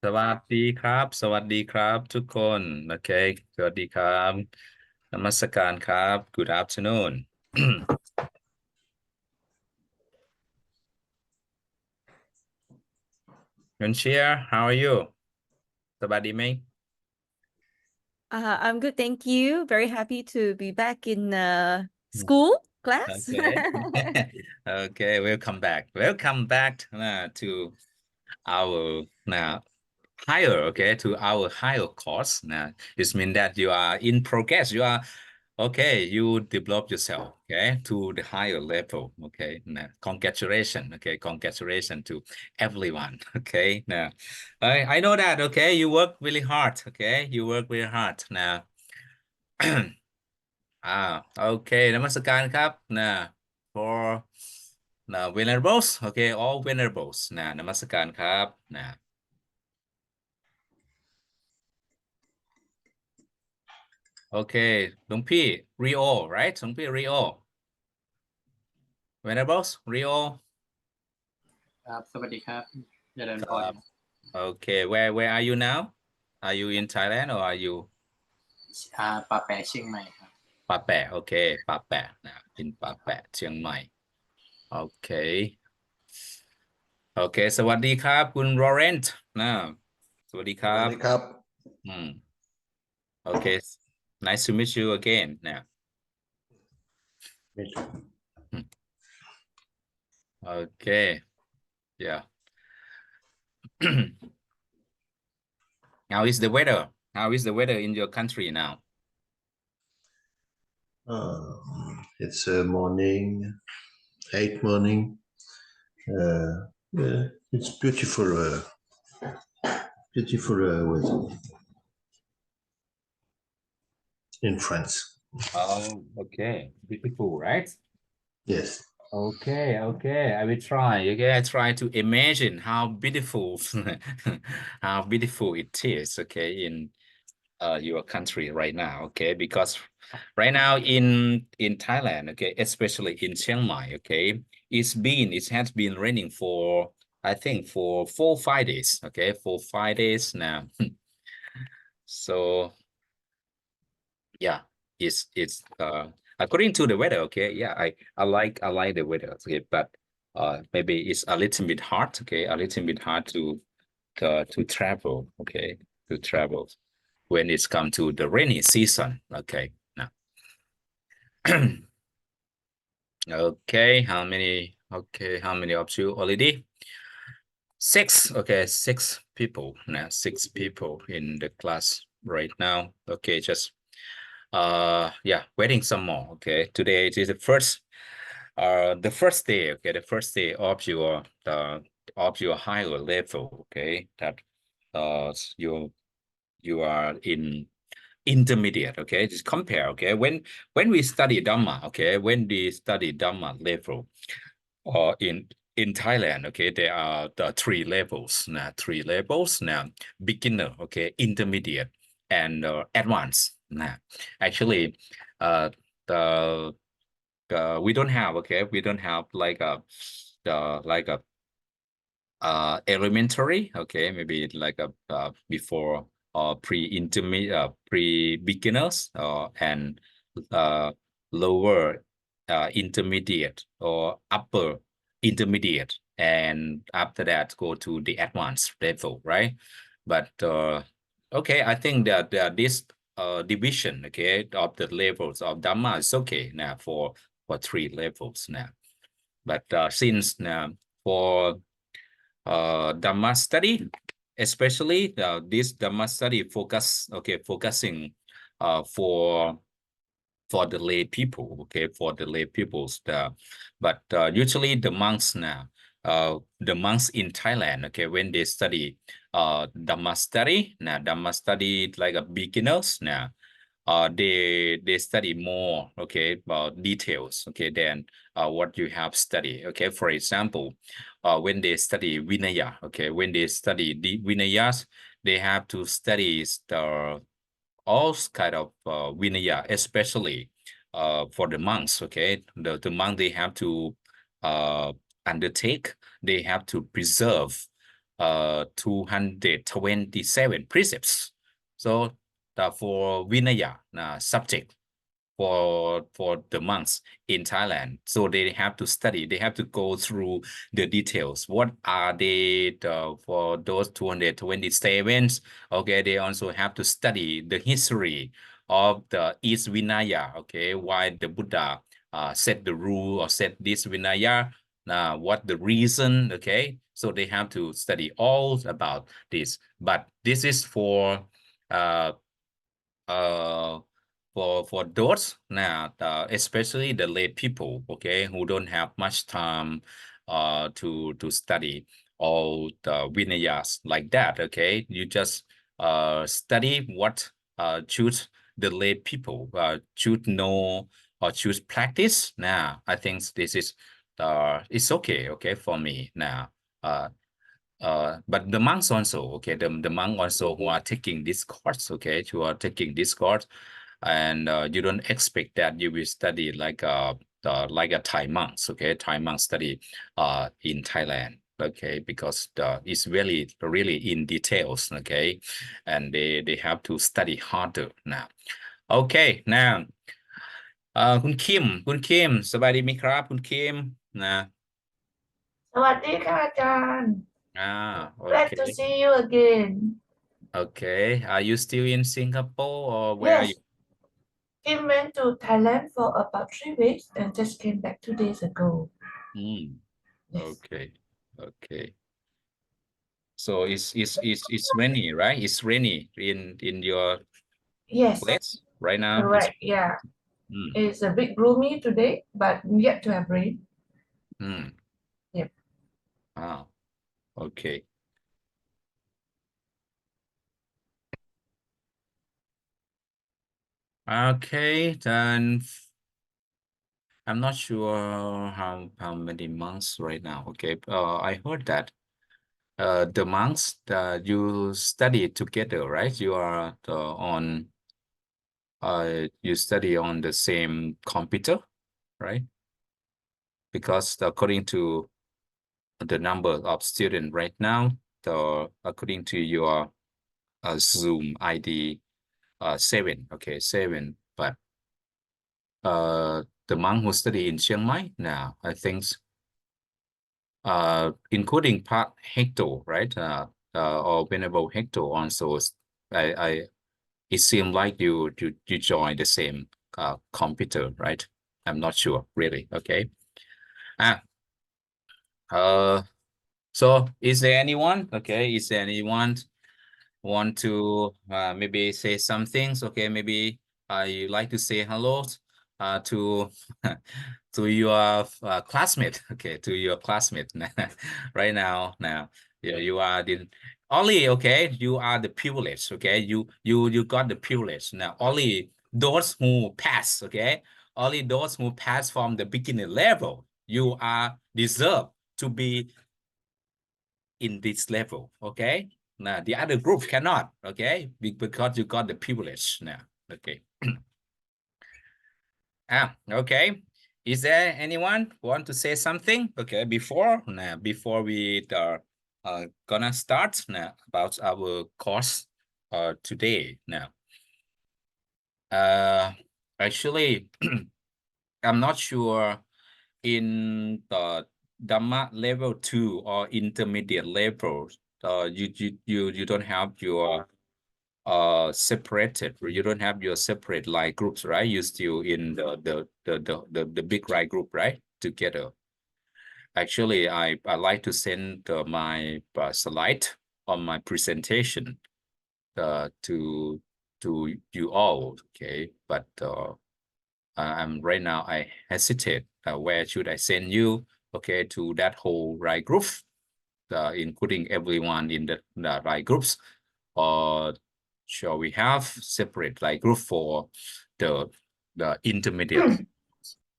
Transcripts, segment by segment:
สวัสดีครับสวัสดีครับทุกคนโอเคสวัสดีครับนมัสการครับ Good afternoon Yunshia, how are you สบายดีไหม I'm good, thank you. Very happy to be back in school class. Okay. Okay, welcome back to our to our higher course now. This means that you are in progress. You are okay, you develop yourself, okay, to the higher level. Okay. Now, congratulations. Okay, congratulations to everyone. Okay. Now I know that, okay, you work really hard. Okay, you work really hard now. โอเคนมัสการครับนะ for นะ venerables โอเค all venerables นะนมัสการครับนะโอเคหลวงพี่ Rio right หลวงพี่ Rio venerables Rio ครับสวัสดีครับเจริญคพรรับโอเค where are you now are you in Thailand or are you ป่าแปะเชียงใหม่ครับป่าแปะโอเคป่าแปะนะเป็นป่าแปะเชียงใหม่โอเคโอเคสวัสดีครับคุณ Laurent นะสวัสดีครัสวัสบดีครับอืม Okay, nice to meet you again now. Hmm. Okay, yeah. How is the weather? How is the weather in your country now? It's morning, 8 morning. Yeah, it's beautiful, beautiful weather in France. Oh, okay. Beautiful, right? Yes. Okay, okay. I will try. Okay, I try to imagine how beautiful, how beautiful it is. Okay, in your country right now. Okay, because right now in Thailand. Okay, especially in Chiang Mai. Okay, it has been raining for I think for 4 5 days. Okay, for 5 days now. So yeah, it's according to the weather. Okay, yeah, I like the weather. Okay, but maybe it's a little bit hard. Okay, a little bit hard to travel. Okay, to travel when it's come to the rainy season. Okay, now. Okay, how many? Okay, how many of you already? Six. Okay, six people. Now, six people in the class right now. Okay, just yeah, waiting some more. Okay, today it is the first day. Okay, the first day of your higher level. Okay, that you are in intermediate. Okay, just compare. Okay, when we study Dhamma. Okay, when we study Dhamma level in Thailand. Okay, there are the three levels now. Three levels now: beginner, okay, intermediate, and advanced. Now, actually, uh, the we don't have, okay, we don't have like a elementary, okay, maybe like a before pre-intermediate, pre-beginners, and uh, lower intermediate or upper intermediate, and after that go to the advanced level, right? But okay, I think that this division, okay, of the levels of Dhamma is okay now for three levels now. But since now for Dhamma study, especially this Dhamma study focusing for the lay people, okay, for the lay peoples. But usually the monks in Thailand, okay, when they study Dhamma study like a beginners now, they study more, okay, about details, okay, than what you have studied. Okay, for example, when they study Vinaya, okay, when they study the Vinayas, they have to study the all kind of Vinaya, especially for the monks. Okay, the monk, they have to undertake, they have to preserve 227 precepts. So for Vinaya subject for the monks in Thailand, so they have to study, they have to go through the details. What are they for those 227? Okay, they also have to study the history of the each Vinaya. Okay, why the Buddha set the rule or set this Vinaya, what the reason. Okay, so they have to study all about this. But this is for uh for those now, especially the lay people, okay, who don't have much time to study all the Vinayas like that. Okay, you just study what choose the lay people should know or choose practice. Now I think this is it's okay for me now. But the monks also, okay, the monk also who are taking this course, okay, who are taking this course, and you don't expect that you will study like a Thai monks, okay, Thai monk study in Thailand, okay, because it's really in details, okay, and they have to study harder now. Okay, now คุณคิมสบายดีไหมครับคุณคิมนะสวัสดีค่ะอาจารย์ Glad to okay. see you again. Okay, are you still in Singapore or where are you? Yes, Kim went to Thailand for about 3 weeks and just came back 2 days ago. Mm, Yes. okay. So it's rainy, right? It's rainy in your Yes, place right now. correct. Yeah, Mm, it's a bit gloomy today, but yet to have rain. mm. Yep. Ah, okay. Okay, then I'm not sure how many months right now. Okay, I heard that the months that you study together, right? You are on you study on the same computer, right? Because according to the number of students right now, according to your Zoom ID 7, okay, 7, but the monk who study in Chiang Mai now, I think including part Hector, right? Or Venerable Hector also, I it seemed like you joined the same computer, right? I'm not sure really. Okay. So is there anyone? Okay, is there anyone want to maybe say some things? Okay, maybe you like to say hello to to your classmate. Okay, to your classmate right now. Now, yeah, you are the only, okay. You are the privilege. Okay, you got the privilege now. Only those who pass. Okay, only those who pass from the beginner level. You are deserve to be in this level, okay? Now the other group cannot, okay? Because you got the privilege now, okay? Okay. Is there anyone want to say something? Okay, before we gonna start now about our course today now. Actually, I'm not sure in the Dhamma level 2 or intermediate level, you don't have your separated, you don't have your separate like groups, right? You still in the big right group, right? Together. Actually, I like to send my slide on my presentation to you all, okay? But I'm right now I hesitate where should I send you, okay, to that whole right group, including everyone in the right groups, or shall we have separate like group for the intermediate?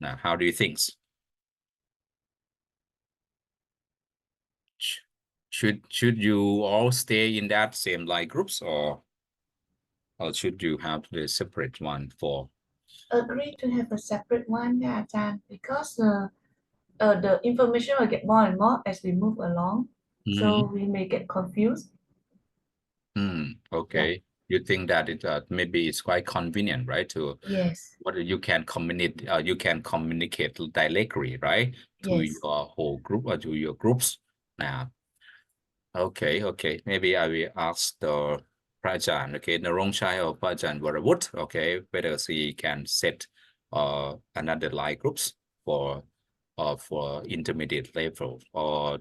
Now, how do you think? Should you all stay in that same like groups, or should you have the separate one for? Agree to have a separate one, yeah, Ajahn, because the information will get more and more as we move along. So we may get confused. Okay. You think that it maybe it's quite convenient, right? To Yes, what you can communicate directly, right? To yes. your whole group or to your groups. Now, okay. Maybe I will ask the Prajan, okay, Narongchai or Prajan Varavut, okay, whether she can set another line groups for intermediate level, or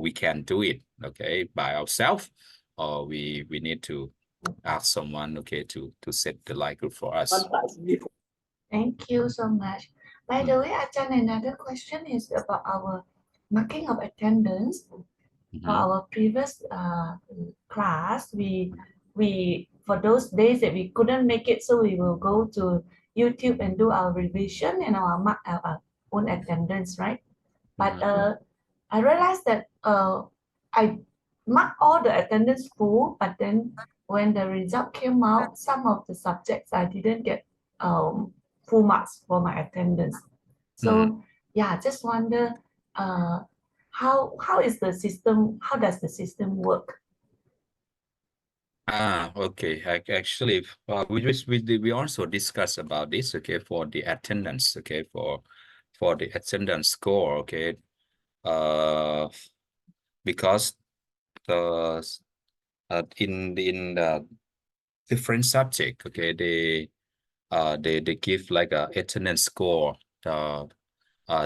we can do it, okay, by ourselves, or we need to ask someone, okay, to set the line group for us. Thank you so much. By the way, Achan, another question is about our marking of attendance. Our previous class, we for those days that we couldn't make it, so we will go to YouTube and do our revision and our mark our own attendance, right? But I realized that I marked all the attendance full, but then when the result came out, some of the subjects I didn't get full marks for my attendance. So yeah, just wonder how is the system, how does the system work? Okay. Actually, we also discussed about this, okay, for the attendance, okay, for the attendance score, okay, because the in the different subject, okay, they give like a attendance score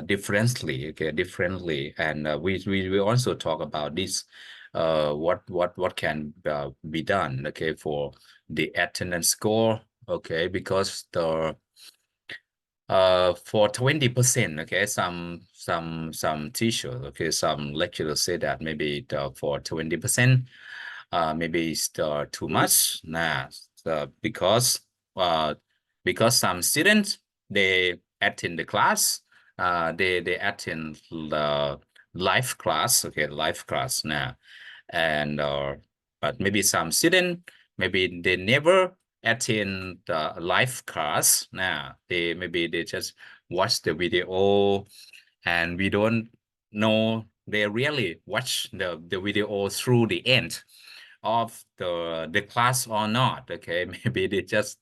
differently, okay, differently, and we also talk about this, what can be done, okay, for the attendance score, okay, because the for 20%, okay, some teachers, okay, some lecturers say that maybe for 20%, maybe it's too much. Nah, because some students, they attend the class, they attend the live class, okay, live class now, and but maybe some student, maybe they never attend the live class. Now they just watch the video, and we don't know they really watch the video through the end of the class or not. Okay, maybe they just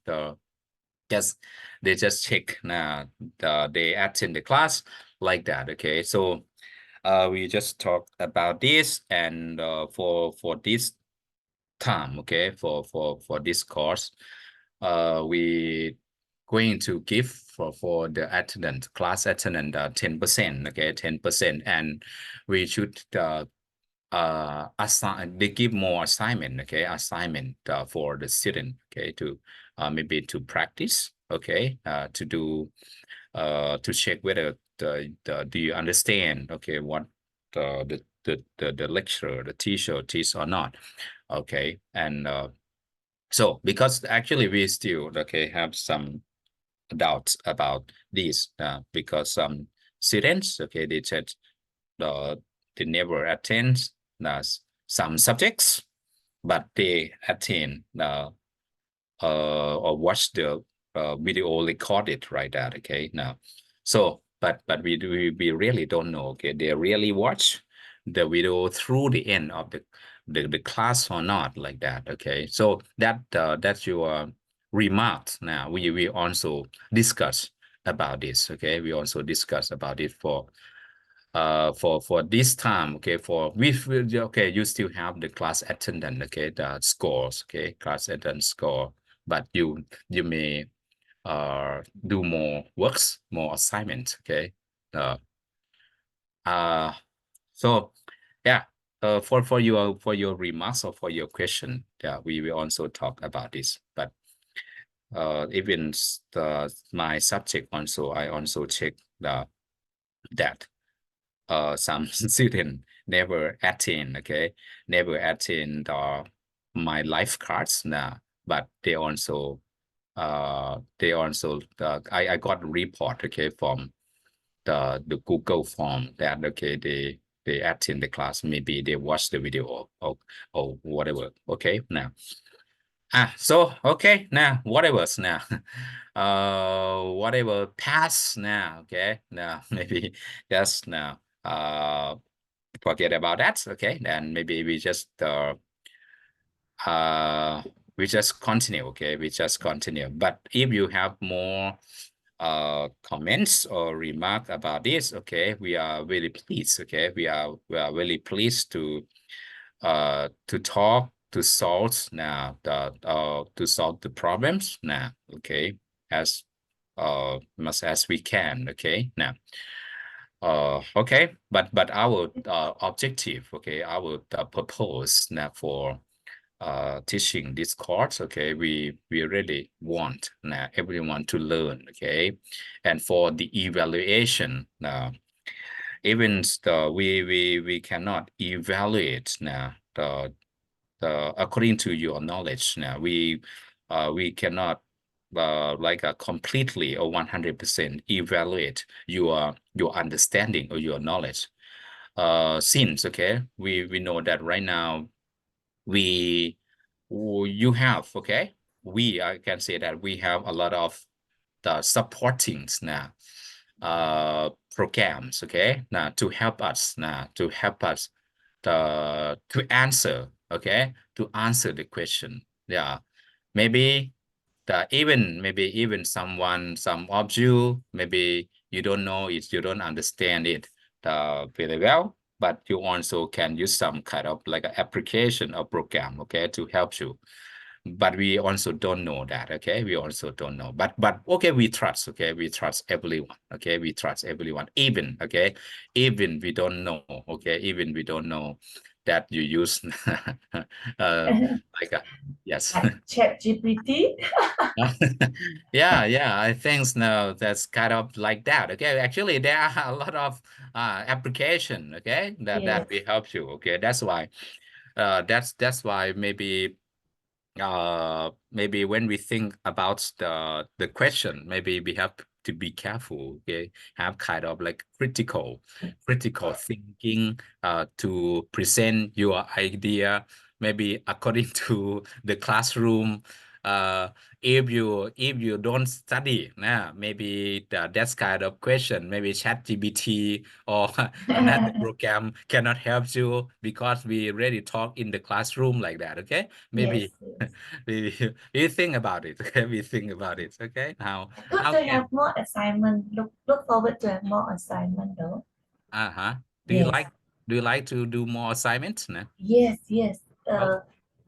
they just check now they attend the class like that. Okay, so we just talked about this, and for this time, okay, for this course, we going to give for the attendant class attendant 10%, okay, 10%, and we should assign, they give more assignment, okay, assignment for the student, okay, to maybe to practice, okay, to do to check whether do you understand, okay, what the lecturer, the teacher teach or not, okay, and so because actually we still, okay, have some doubts about this, because some students, okay, they said they never attend some subjects, but they attend or watch the video recorded, right, that, okay, now, so but we really don't know, okay, they really watch the video through the end of the class or not, like that, okay, so that's your remarks. Now we also discuss about this, okay, we also discuss about it for this time, okay, for okay, you still have the class attendance, okay, the scores, okay, class attendance score, but you may do more works, more assignments, okay, uh so yeah, for your remarks or for your question, yeah, we will also talk about this, but even my subject also, I also check that some student never attend, okay, never attend my life cards now, but they also I got a report, okay, from the Google form that, okay, they attend the class, maybe they watch the video or whatever, okay, now so okay, now whatever now whatever pass now, okay, now maybe just now forget about that. Okay, then maybe we just continue. Okay, we just continue. But if you have more comments or remark about this, okay, we are really pleased. Okay, we are really pleased to talk, to solve now to solve the problems now. Okay, as much as we can. Okay, now okay, but our objective, okay, our purpose now for teaching this course, okay, we really want now everyone to learn. Okay, and for the evaluation now, even we cannot evaluate now according to your knowledge. Now we cannot like completely or 100% evaluate your understanding or your knowledge. Since okay, we know that right now you have, okay, I can say that we have a lot of the supporting now programs, okay, now to help us to answer, okay, to answer the question. Yeah, maybe even some of you, maybe you don't know it, you don't understand it very well, but you also can use some kind of like an application or program, okay, to help you. But we also don't know that, okay, we also don't know, but okay, we trust, okay, we trust everyone, okay, we trust everyone, even okay, even we don't know, okay, even we don't know that you use like a yes. Like ChatGPT. Yeah, I think no, that's kind of like that. Okay, actually there are a lot of application, okay, that Yes. will help you. Okay, that's why maybe when we think about the question, maybe we have to be careful. Okay, have kind of like critical thinking to present your idea, maybe according to the classroom. If you don't study now, maybe that's kind of question, maybe ChatGPT or another program cannot help you, because we already talk in the classroom like that. Okay, maybe Yes. we think about it. Okay, we think about it. Okay, now Good how to can have more assignment. Look forward to have more assignment though. do you like Yes. to do more assignments? No? Yes. Oh,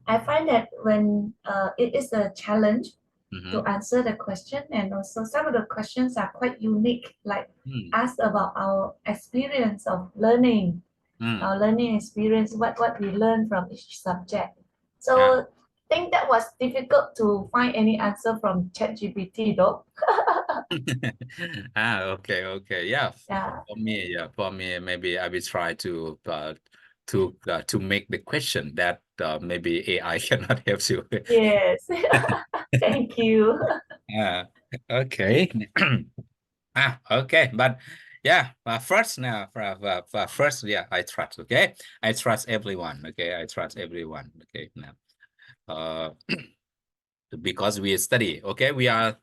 I find that when it is a challenge to mm-hmm. answer the question, and also some of the questions are quite unique, like ask about our experience of learning, our learning experience, what we learn from each subject. So Yeah. I think that was difficult to find any answer from ChatGPT though. Okay, yeah. Yeah. For me, maybe I will try to make the question that maybe AI cannot help you. Yes. Thank you. Okay. Okay, but yeah, first now, first, yeah, I trust. Okay, I trust everyone. Okay, I trust everyone. Okay, now, because we study. Okay, we are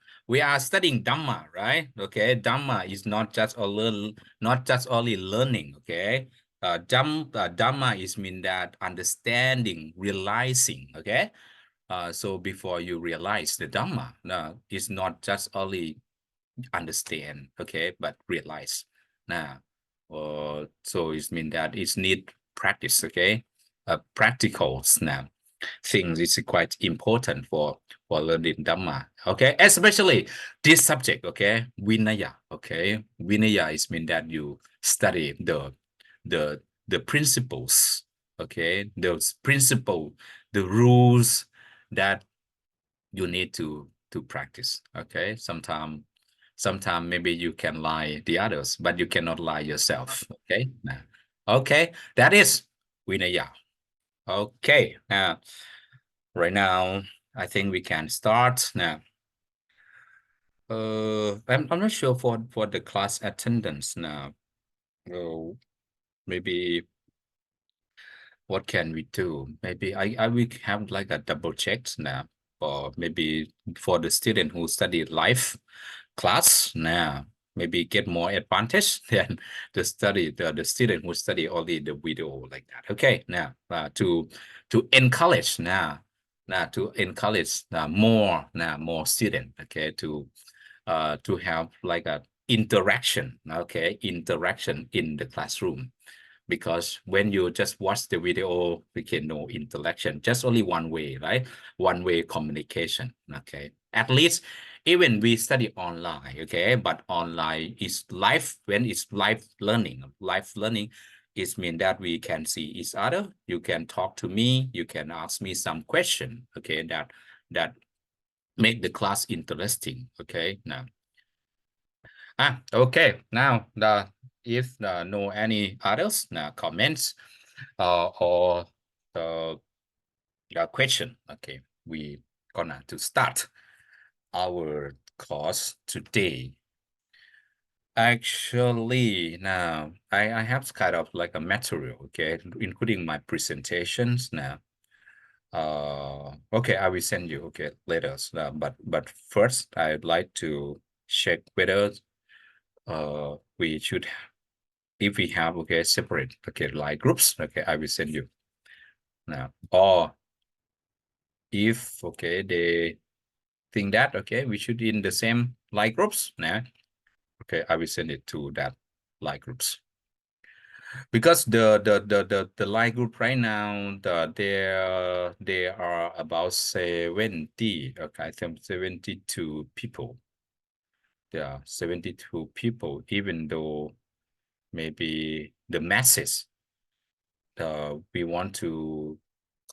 studying Dhamma, right? Okay, Dhamma is not just only learning. Okay, Dhamma is mean that understanding, realizing. Okay, so before you realize the Dhamma, no, it's not just only understand, okay, but realize now. So it means that it's need practice, okay, practicals now. Things is quite important for learning Dhamma, okay, especially this subject, okay, Vinaya, okay. Vinaya is mean that you study the principles, okay, those principle, the rules that you need to practice. Okay, sometimes maybe you can lie the others, but you cannot lie yourself. Okay, now, okay, that is Vinaya. Okay, now right now I think we can start now. I'm not sure for the class attendance now. Maybe what can we do? Maybe I will have like a double check now, or maybe for the student who study live class now, maybe get more advantage than the student who study only the video like that. Okay, now to encourage to encourage more student, okay, to have like a interaction, okay, interaction in the classroom. Because when you just watch the video, we can know interaction, just only one way, right? One way communication, okay? At least even we study online, okay? But online is live, when it's live learning is mean that we can see each other. You can talk to me, you can ask me some question, okay? That make the class interesting, okay? Now, okay, now if no any others comments or question, okay, we gonna to start our course today. Actually, now I have kind of like a material, okay, including my presentations now. Okay, I will send you, okay, later. But first I'd like to check whether we should, if we have, okay, separate, okay, like groups, okay, I will send you now. Or if, okay, they think that, okay, we should in the same like groups now, okay, I will send it to that like groups. Because the like group right now, there are about 70, okay, I think 72 people. There are 72 people, even though maybe the masses we want to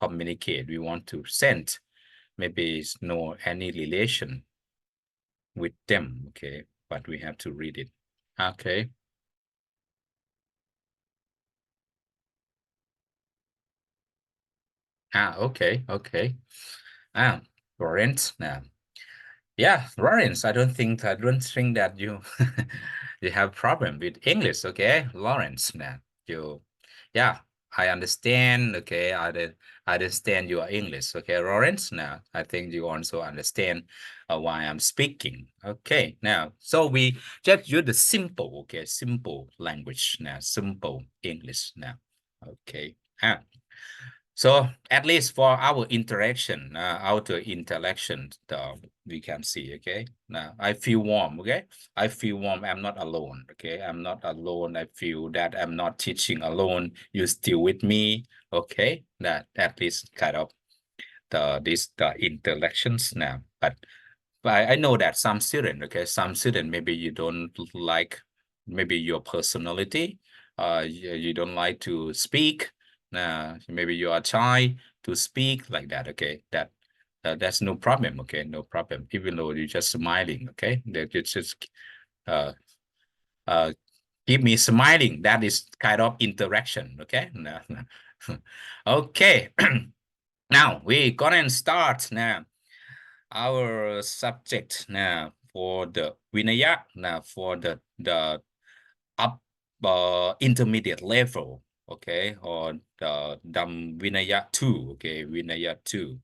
communicate, we want to send, maybe it's no any relation with them, okay, but we have to read it, okay. Okay, okay. Lawrence now. Yeah, Lawrence, I don't think that you you have problem with English, okay, Lawrence now. Yeah, I understand, okay, I understand your English, okay, Lawrence. Now I think you also understand why I'm speaking, okay. Now, so we just use the simple, okay, simple language now, simple English now, okay. So at least for our interaction, we can see, okay. Now I feel warm, okay. I feel warm. I'm not alone, okay. I'm not alone. I feel that I'm not teaching alone. You still with me, okay. That at least kind of the interactions now. But I know that some student, okay, some student maybe you don't like, maybe your personality, you don't like to speak. Maybe you are shy to speak like that, okay. That's no problem, okay, no problem. Even though you're just smiling, okay, that you just uh keep me smiling. That is kind of interaction, okay. No. Okay. Now we gonna start now our subject now for the Vinaya, now for the up intermediate level, okay, or the Vinaya 2, okay, Vinaya 2.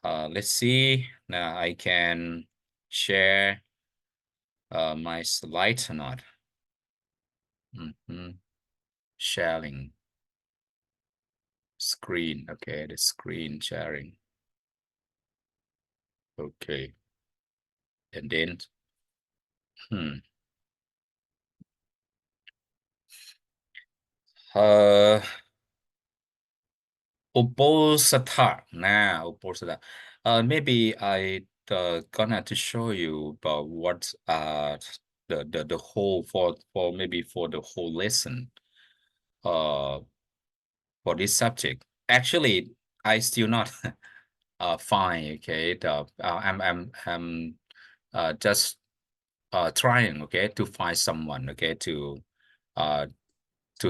Let's see, now I can share my slides or not. Sharing screen, okay, the screen sharing, okay, and then Opposata. Now, Opposata. Maybe I gonna to show you about what the whole for maybe for the whole lesson for this subject. Actually, I still not fine. Okay, I'm just trying, okay, to find someone, okay, to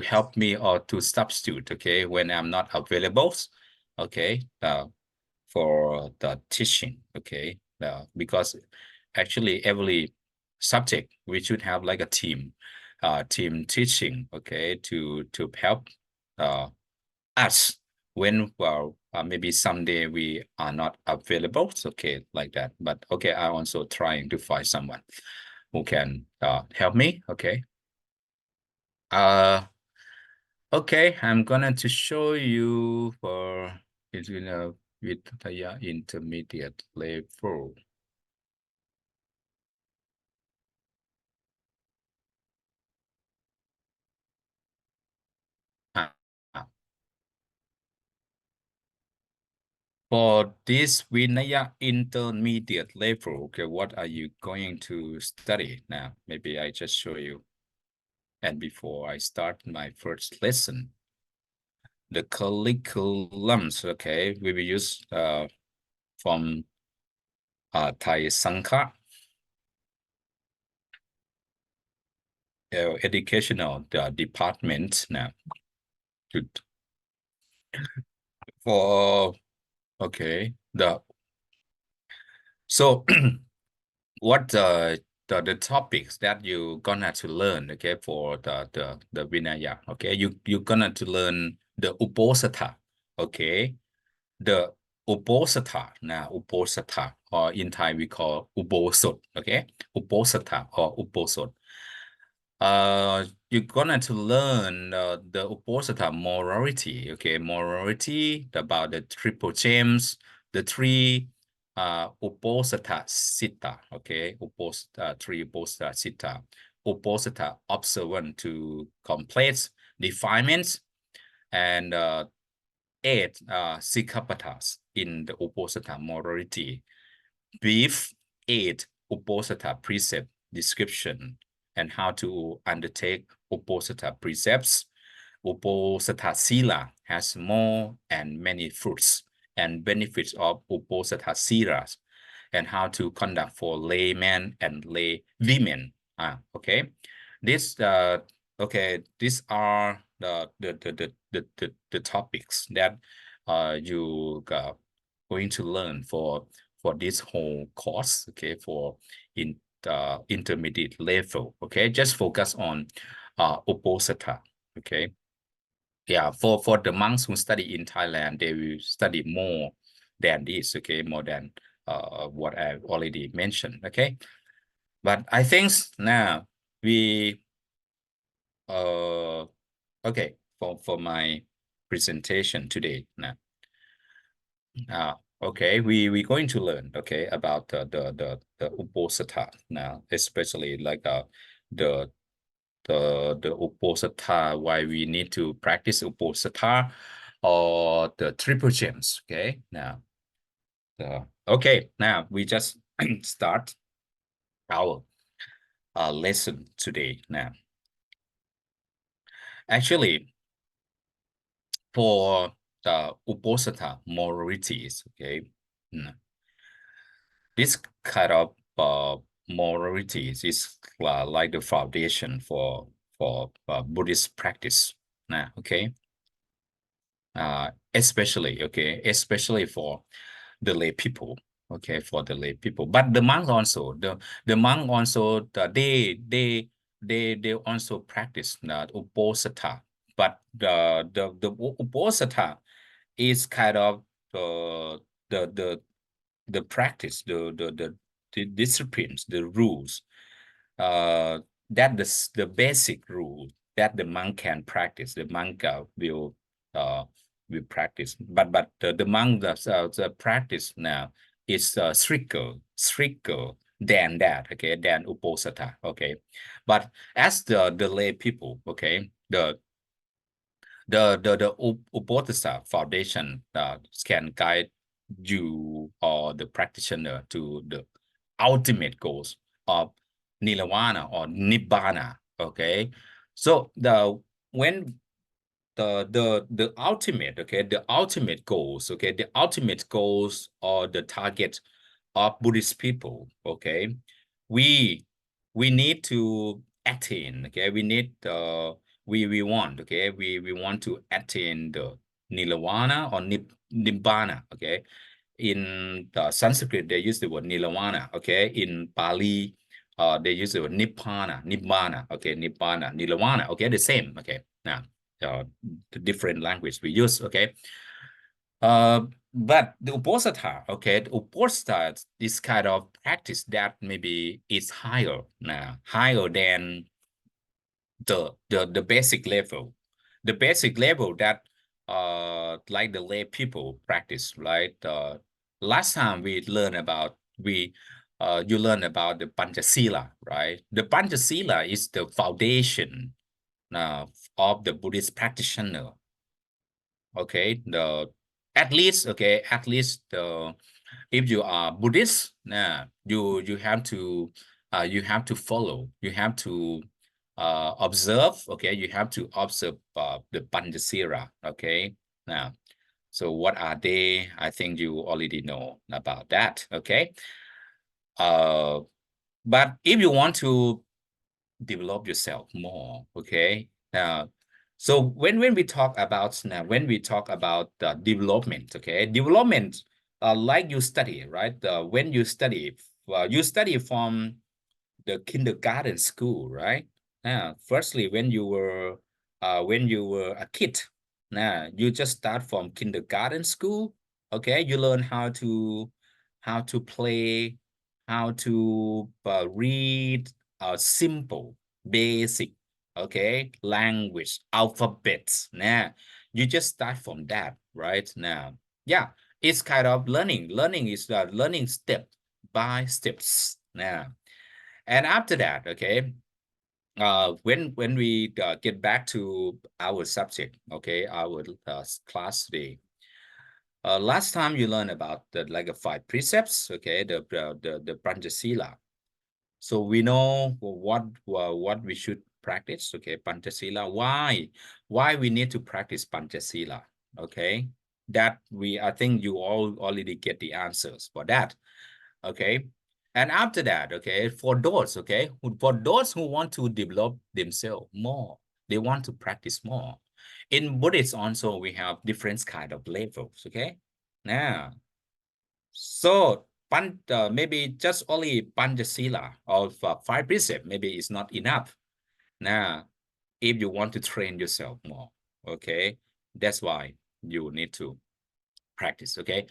help me or to substitute, okay, when I'm not available, okay, for the teaching, okay, because actually every subject we should have like a team teaching, okay, to help us when, well, maybe someday we are not available, okay, like that. But okay, I'm also trying to find someone. who can help me. Okay. Okay, I'm gonna to show you for it's with the intermediate level. Ah, ah. For this Vinaya intermediate level, okay, what are you going to study now? Maybe I just show you. And before I start my first lesson, the curriculums, okay, we will use from Thai Sangha, educational department now. Good. For okay, so what the topics that you gonna to learn, okay, for the Vinaya, okay, you gonna to learn the Uposatha, okay, the Uposatha now, Uposatha, or in Thai we call Ubosot, okay, Uposatha or Uposot. You're gonna to learn the Uposatha morality, okay, morality about the triple gems, the three Uposatha Siddha, okay, three Uposatha Siddha, Uposatha observant to complete defilements, and 8 Sikkhapatas in the Uposatha morality, brief 8 Uposatha precept description, and how to undertake Uposatha precepts. Uposatha Sila has more and many fruits and benefits of Uposatha Silas, and how to conduct for laymen and lay women. Okay, this okay, these are the topics that you going to learn for this whole course, okay, for in the intermediate level. Okay, just focus on Uposatha. Okay, yeah, for the monks who study in Thailand, they will study more than this, okay, more than what I already mentioned. Okay, but I think now we okay, for my presentation today now, okay, we're going to learn, okay, about the Uposatha now, especially like the Uposatha, why we need to practice Uposatha, or the triple gems. Okay, now okay, now we just start our lesson today. Now actually, for the Uposatha moralities, okay, this kind of moralities is like the foundation for Buddhist practice. Now, okay, especially for the lay people, okay, for the lay people. But the monk also, the monk also, they also practice the Uposatha. But the Uposatha is kind of the the practice, the disciplines, the rules, that the basic rule that the monk can practice. The monk will practice, but the monk the practice now is stricter than that, okay, than Uposatha, okay. But as the lay people, okay, the Uposatha foundation can guide you or the practitioner to the ultimate goals of nirvana or nibbana. Okay, so when the ultimate, okay, the ultimate goals, okay, the ultimate goals or the target of Buddhist people, okay, we need to attain, okay, we want, okay, we want to attain the nirvana or nibbana, okay. In the Sanskrit they use the word nirvana, okay. In Pali they use the word nibbana, okay, nibbana, nirvana, okay, the same, okay. Now the different language we use, okay. but the uposatha, okay, the uposatha is kind of practice that maybe is higher now, higher than the basic level, that like the lay people practice, right? Last time we learned about you learn about the Panchasila, right? The Panchasila is the foundation of the Buddhist practitioner. Okay, at least if you are Buddhist, you have to follow, you have to observe. Okay, you have to observe the Panchasila. Okay, now, so what are they? I think you already know about that. Okay, but if you want to develop yourself more, okay, so when we talk about development, okay, development, like you study, right? When you study from the kindergarten school, right? Firstly, when you were a kid, you just start from kindergarten school. Okay, you learn how to play, how to read simple, basic, okay, language, alphabets. You just start from that, right? Now, yeah, it's kind of learning. Learning is learning step by steps. Now, and after that, okay, when we get back to our subject, okay, our class today. Last time you learned about the like 5 precepts, okay, the Panchasila. So we know what we should practice, okay, Panchasila. Why we need to practice Panchasila, okay? That I think you all already get the answers for that, okay? And after that, okay, for those who want to develop themselves more, they want to practice more. In Buddhism also, we have different kind of levels, okay? Now, so maybe just only Panchasila or 5 precepts, maybe it's not enough. Now, if you want to train yourself more, okay, that's why you need to practice, okay?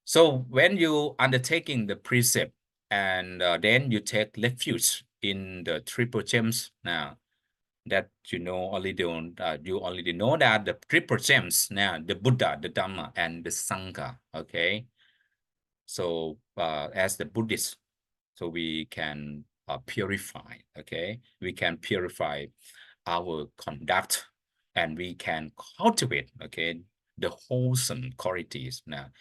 So when you undertaking the precept and then you take refuge in the triple gems, now that you already know that the triple gems, now the Buddha, the Dhamma, and the Sangha, okay? So as the Buddhist, so we can purify, okay? We can purify our conduct and we can cultivate, okay, the wholesome qualities. Now,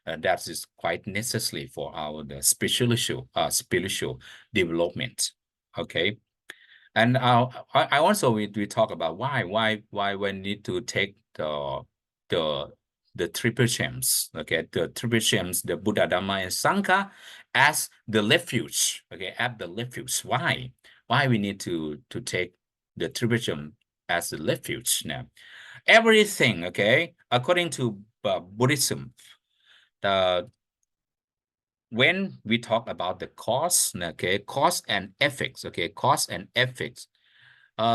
that is quite necessary for our spiritual development, okay? And I also we talk about why we need to take the triple gems, okay, the triple gems, the Buddha, Dhamma, and Sangha as the refuge, okay, at the refuge. Why we need to take the triple gem as the refuge now? Everything, okay, according to Buddhism, when we talk about the cause, okay, cause and effects, okay, cause and effects.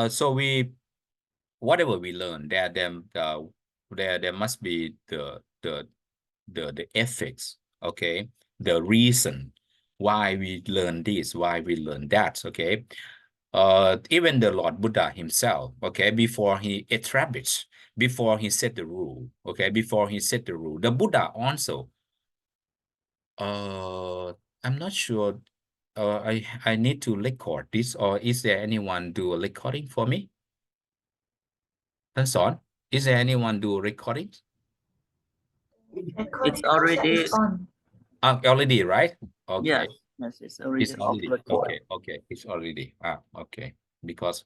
So whatever we learn, there must be the effects, okay, the reason why we learn this, why we learn that, okay. Even the Lord Buddha himself, okay, before he established, before he set the rule, okay, the Buddha also, I'm not sure. I need to record this, or is there anyone do a recording for me? That's on. Is there anyone do recording? Recording already- function is on. Already, right? Okay. Yes, it's already It's already okay. It's already okay. Because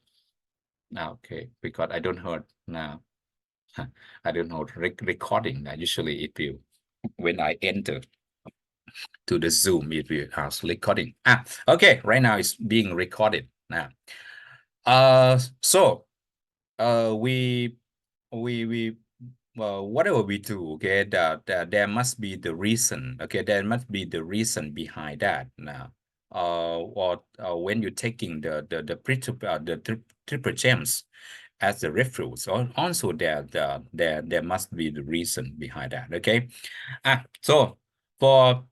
now because I don't heard now. I don't know recording. Now usually it will when I enter to the Zoom it will ask recording. Okay. Right now it's being recorded now. So we whatever we do, okay, there must be the reason, okay, there must be the reason behind that now. Or when you're taking the triple gems, as the refuge. Or also there must be the reason behind that. Okay. So for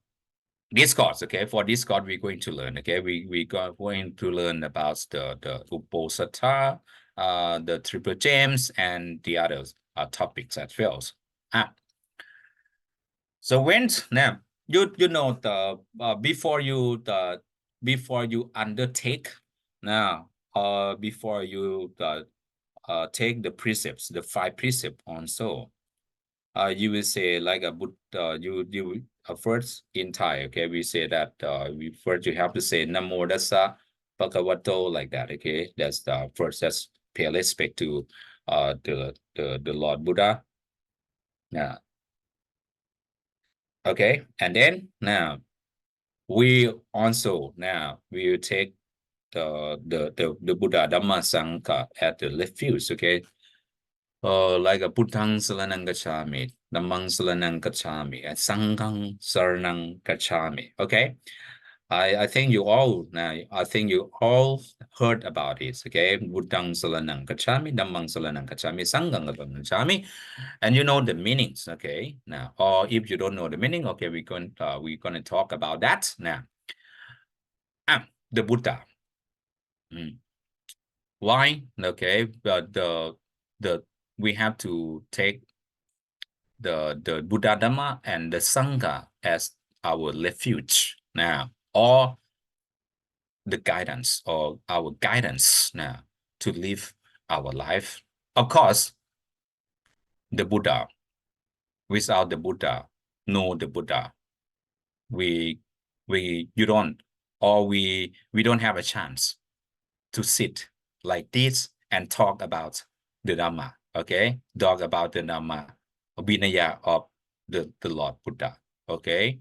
this course, okay, for this course we're going to learn. Okay, we going to learn about the Uposatha, the Triple Gems, and the others topics as well. So when now you know the before you undertake now before you take the precepts, the 5 precepts on soul, you will say like a Buddha, you first in Thai, okay, we say that we first you have to say Namo Dassa Bhagavato, like that. Okay, that's the first. That's pay respect to the Lord Buddha. Yeah. Okay, and then now we also now we will take the Buddha Dhamma Sangha at the refuge. Okay, like a Buddhang Saranang Gacchami, Dhammang Saranang Gacchami, and Sanghang Saranang Gacchami. Okay, I think you all heard about this. Okay, Buddhang Saranang Gacchami, Dhammang Saranang Gacchami, Sanghang Saranang Gacchami, and you know the meanings. Okay, now, or if you don't know the meaning, okay, we're gonna talk about that now. The Buddha. Why? Okay, but the we have to take the Buddha Dhamma and the Sangha as our refuge now, or the guidance, or our guidance now to live our life. Of course, the Buddha. Without the Buddha, no the Buddha, you don't, or we don't have a chance to sit like this and talk about the Dhamma. Okay, talk about the Dhamma, Vinaya of the Lord Buddha. Okay,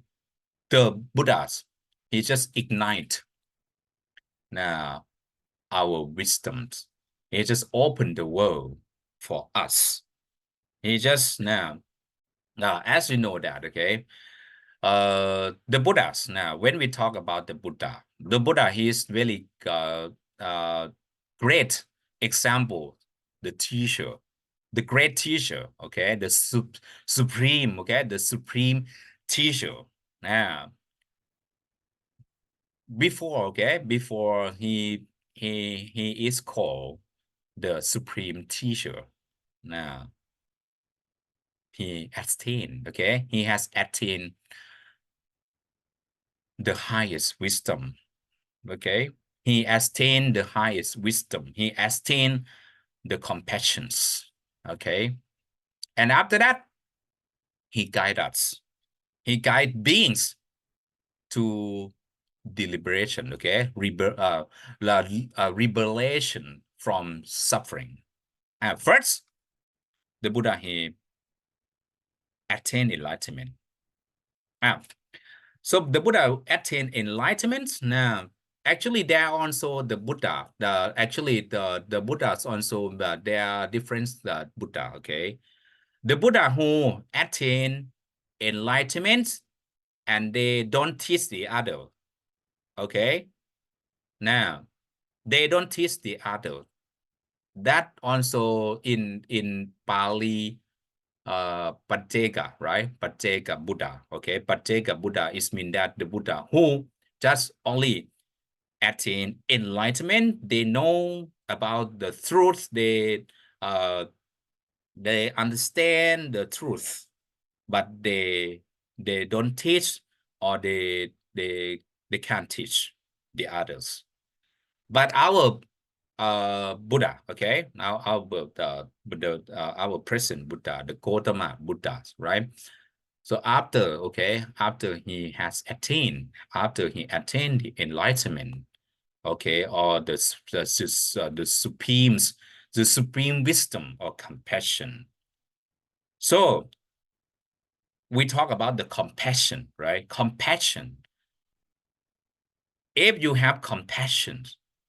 the Buddhas, he just ignite now our wisdoms. He just opened the world for us. He just now as you know that, okay, the Buddhas, now when we talk about the Buddha, he is really great example, the teacher, the great teacher, okay, the supreme, okay, the supreme teacher. Now before, okay, before he is called the supreme teacher. Now he attained, okay, he has attained the highest wisdom. Okay, he attained the highest wisdom. He attained the compassions. Okay, and after that, he guide us. He guide beings to deliberation. Okay, liberation from suffering. First, the Buddha, he attained enlightenment. So the Buddha attained enlightenment. Now, actually, there are also the Buddha. The Buddhas also there are different Buddha. Okay, the Buddha who attain enlightenment and they don't teach the other. Okay, now they don't teach the other. That also in Pali. Pacceka, right? Pacceka Buddha. Okay, Pacceka Buddha is mean that the Buddha who just only attain enlightenment, they know about the truth, they understand the truth, but they don't teach, or they can't teach the others. But our Buddha, okay, now our present Buddha, the Gautama Buddhas, right? So after he has attained, the enlightenment, okay, or the supreme wisdom or compassion. So we talk about the compassion, right? Compassion. If you have compassion,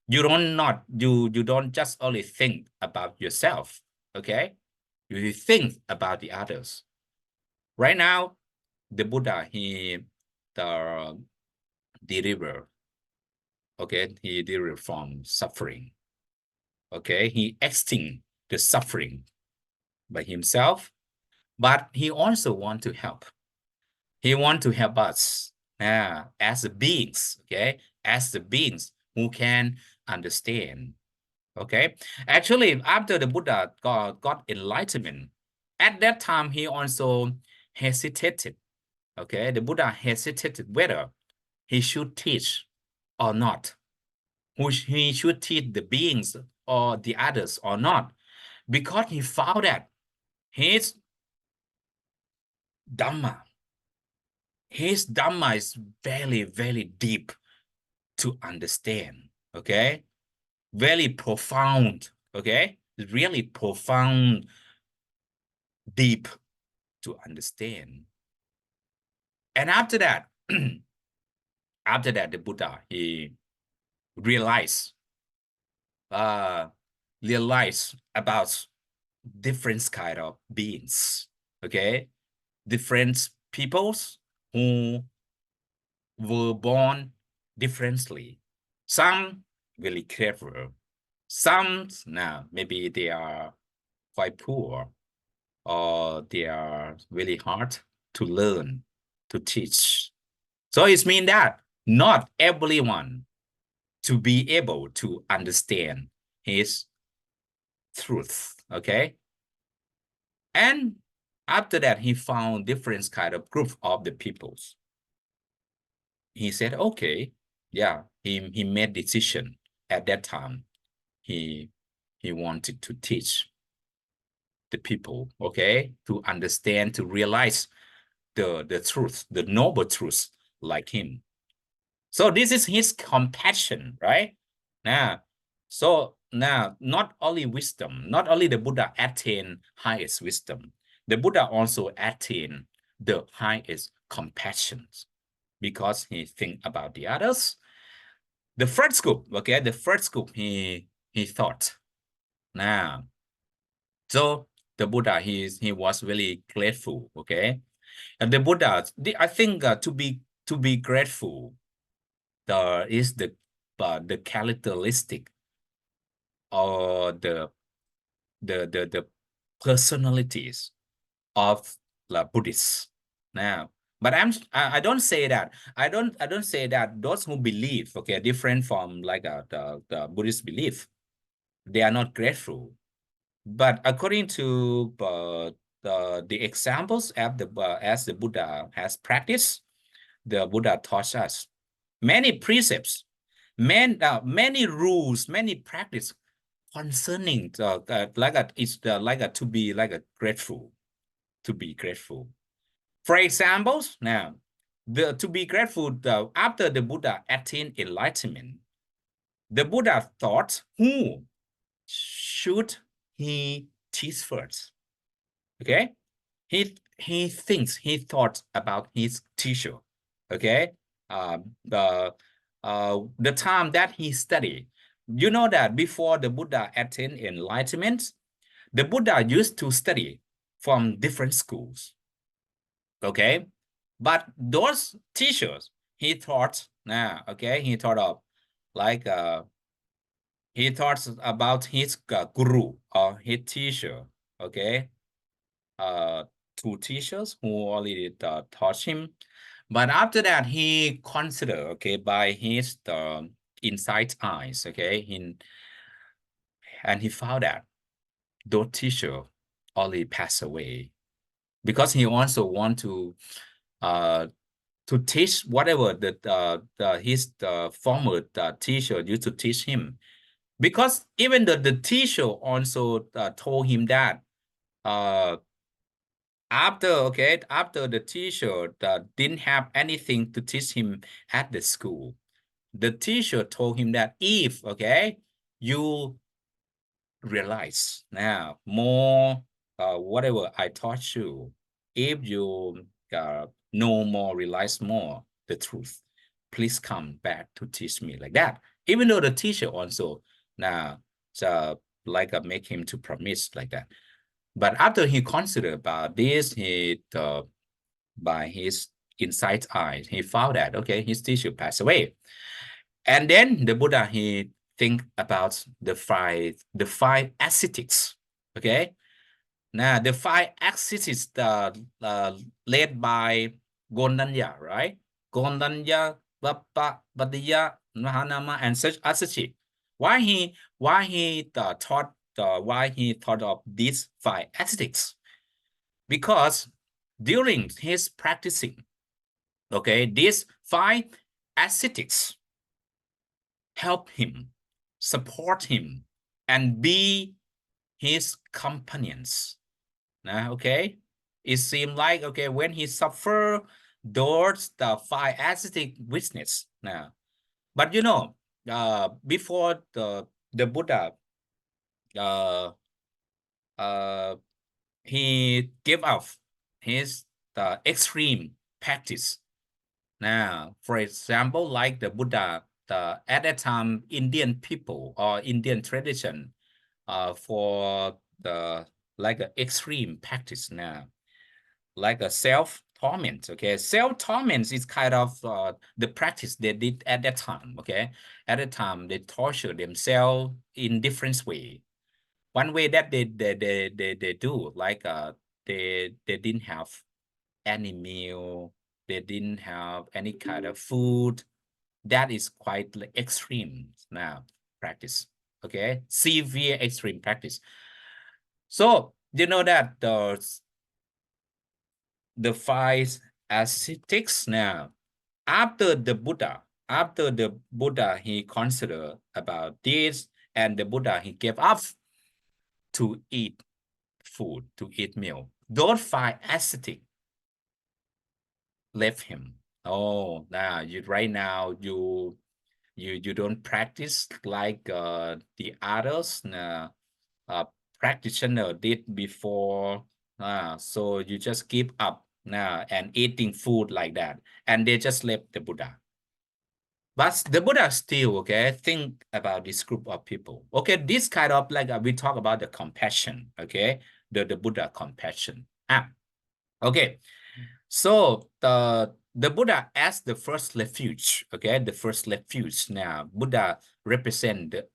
you don't just only think about yourself, okay? You think about the others. Right now, the Buddha, he deliver, okay? He deliver from suffering, okay? He extinct the suffering by himself, but he also want to help. He want to help us as the beings, okay, as the beings who can understand. Okay, actually, after the Buddha got enlightenment, at that time he also hesitated. Okay, the Buddha hesitated whether he should teach or not, which he should teach the beings or the others or not, because he found that his Dhamma is very, very deep to understand. Okay, very profound. Okay, really profound, deep to understand. And after that, the Buddha, he realized about different kind of beings, okay, different peoples who were born differently. Some really clever, some now maybe they are quite poor, or they are really hard to learn, to teach. So it means that not everyone to be able to understand his truth, okay? And after that, he found different kind of group of the peoples. He said, okay, yeah, he made decision at that time. He wanted to teach the people, okay, to understand, to realize the truth, the noble truth like him. So this is his compassion, right? So now, not only wisdom, not only the Buddha attained highest wisdom, the Buddha also attained the highest compassion, because he think about the others. The first group, okay, he thought. Now, so the Buddha, he was really grateful, okay? And the Buddha, I think to be grateful, is the characteristic or the personalities of the Buddhists. Now, but I don't say that. I don't say that those who believe, okay, different from like the Buddhist belief, they are not grateful. But according to the examples of as the Buddha has practiced, the Buddha taught us many precepts, many rules, many practice concerning to be grateful, to be grateful. For examples, now to be grateful, after the Buddha attained enlightenment, the Buddha thought, who should he teach first? Okay, he thought about his teacher. Okay, the time that he studied, you know that before the Buddha attained enlightenment, the Buddha used to study from different schools. Okay, but those teachers, he thought he thought of like he thought about his guru or his teacher. Okay, two teachers who already taught him. But after that, he considered, okay, by his insight eyes, okay, and he found that those teachers already passed away, because he also want to teach whatever his former teacher used to teach him, because even the teacher also told him that after the teacher didn't have anything to teach him at the school, the teacher told him that if you realize now more whatever I taught you, if you know more, realize more the truth, please come back to teach me, like that. Even though the teacher also now make him to promise like that. But after he considered about this, he by his insight eyes, he found that his teacher passed away. And then the Buddha, he think about the five ascetics. Okay. Now the 5 axis is led by Gondanya, right? Gondanya, Vappa, Vadiya, Mahanama, and such Asachi. Why he thought of these 5 aesthetics? Because during his practicing, okay, these 5 aesthetics help him, support him, and be his companions. Okay, it seemed like, okay, when he suffered those the 5 aesthetic witness now, but you know, before the Buddha, he gave up his extreme practice. Now, for example, like the Buddha, at that time, Indian people or Indian tradition, for the like an extreme practice now, like a self-torment. Okay, self-torment is kind of the practice they did at that time. Okay, at the time they torture themselves in different way. One way that they do, like they didn't have any meal, they didn't have any kind of food. That is quite like extreme now practice. Okay, severe extreme practice. So you know that the 5 ascetics now, after the Buddha, he considered about this, and the Buddha, he gave up to eat food, to eat meal. Those 5 ascetic left him. Oh, now right now you don't practice like the others practitioner did before. So you just give up now and eating food like that, and they just left the Buddha. But the Buddha still, okay, think about this group of people. Okay, this kind of like we talk about the compassion, okay, the Buddha compassion. Okay, so the Buddha as the first refuge, okay, the first refuge. Now Buddha represent the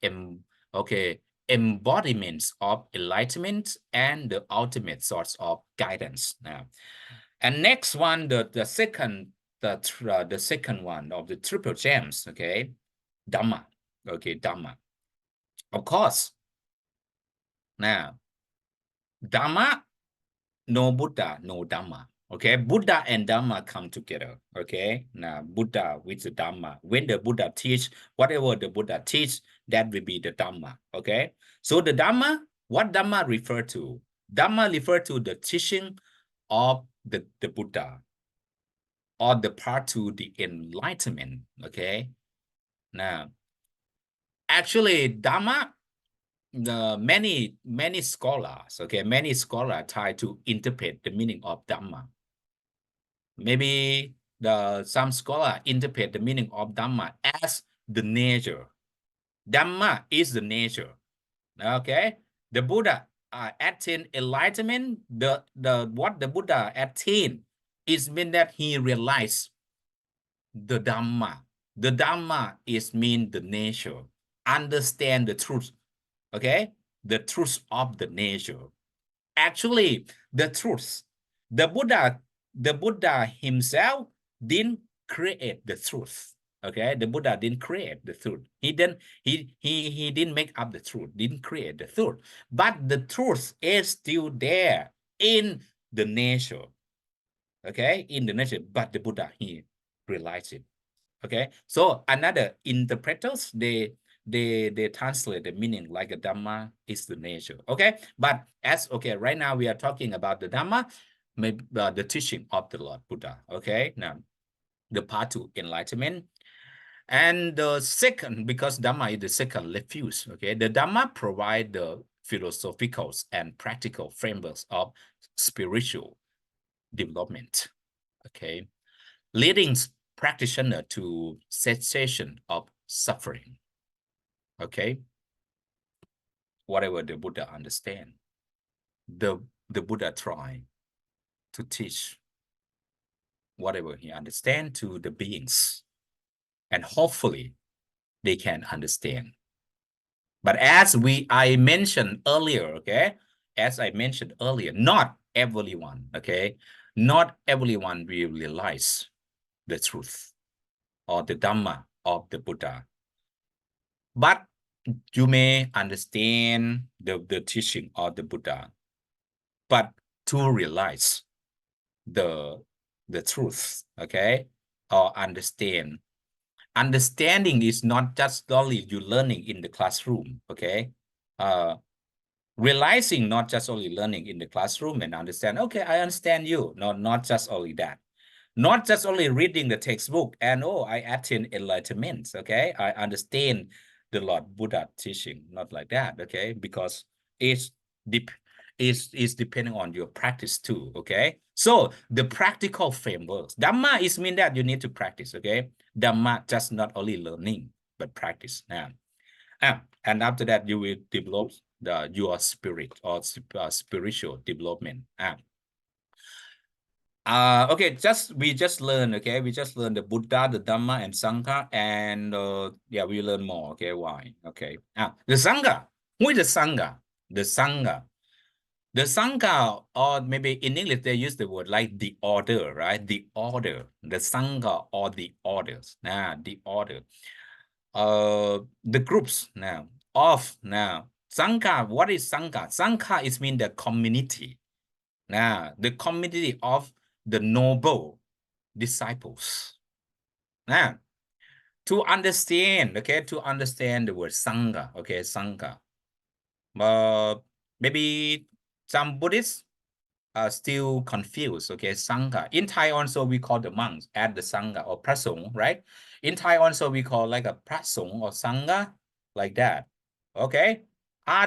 embodiments of enlightenment and the ultimate source of guidance. Now, and next one, the second one of the triple gems, okay, Dhamma, okay, Dhamma. Of course, now Dhamma, no Buddha, no Dhamma. Okay, Buddha and Dhamma come together. Okay, now Buddha with the Dhamma. When the Buddha teach, whatever the Buddha teach, that will be the Dhamma. Okay, so the Dhamma, what Dhamma refer to? Dhamma refer to the teaching of the Buddha, or the path to the enlightenment. Okay, now actually Dhamma, the many scholars, okay, many scholars try to interpret the meaning of Dhamma. Maybe some scholar interpret the meaning of Dhamma as the nature. Dhamma is the nature. Okay, the Buddha attained enlightenment. What the Buddha attained is mean that he realized the Dhamma. The Dhamma is mean the nature. Understand the truth. Okay, the truth of the nature. Actually, the truth. The Buddha himself didn't create the truth. Okay, the Buddha didn't create the truth. He didn't make up the truth, didn't create the truth. But the truth is still there in the nature. Okay, in the nature, but the Buddha, he realized it. Okay, so another interpreters, they translate the meaning like a Dhamma is the nature. Okay, but right now we are talking about the Dhamma, maybe the teaching of the Lord Buddha. Okay, now the path to enlightenment. And the second, because Dhamma is the second refuge. Okay, the Dhamma provide the philosophical and practical frameworks of spiritual development. Okay, leading practitioner to cessation of suffering. Okay, whatever the Buddha understand, the Buddha try to teach whatever he understand to the beings, and hopefully they can understand. But as I mentioned earlier, okay, as I mentioned earlier, not everyone, okay, not everyone will realize the truth or the Dhamma of the Buddha. But you may understand the teaching of the Buddha, but to realize the truth, okay, or understanding is not just only you learning in the classroom, okay. Realizing not just only learning in the classroom and understand, okay, I understand you, not just only that, not just only reading the textbook and oh, I attain enlightenment, okay, I understand the Lord Buddha teaching, not like that, okay, because it's deep, is depending on your practice too, okay. So the practical frameworks, Dhamma is mean that you need to practice, okay. Dhamma just not only learning but practice. And after that you will develop your spirit or spiritual development. Okay, we just learned, okay, we just learned the Buddha, the Dhamma, and Sangha, and yeah, we learn more, okay, why, okay. The Sangha, who is the Sangha? The Sangha, or maybe in English they use the word like the order, right? The order, the Sangha or the orders, the order. The groups Sangha, what is Sangha? Sangha is mean the community. The community of the noble disciples. To understand, okay, to understand the word Sangha, okay, Sangha. Maybe some Buddhists are still confused, okay, Sangha. In Thai also we call the monks at the Sangha or Prasong, right? In Thai also we call like a Prasong or Sangha, like that, okay? Are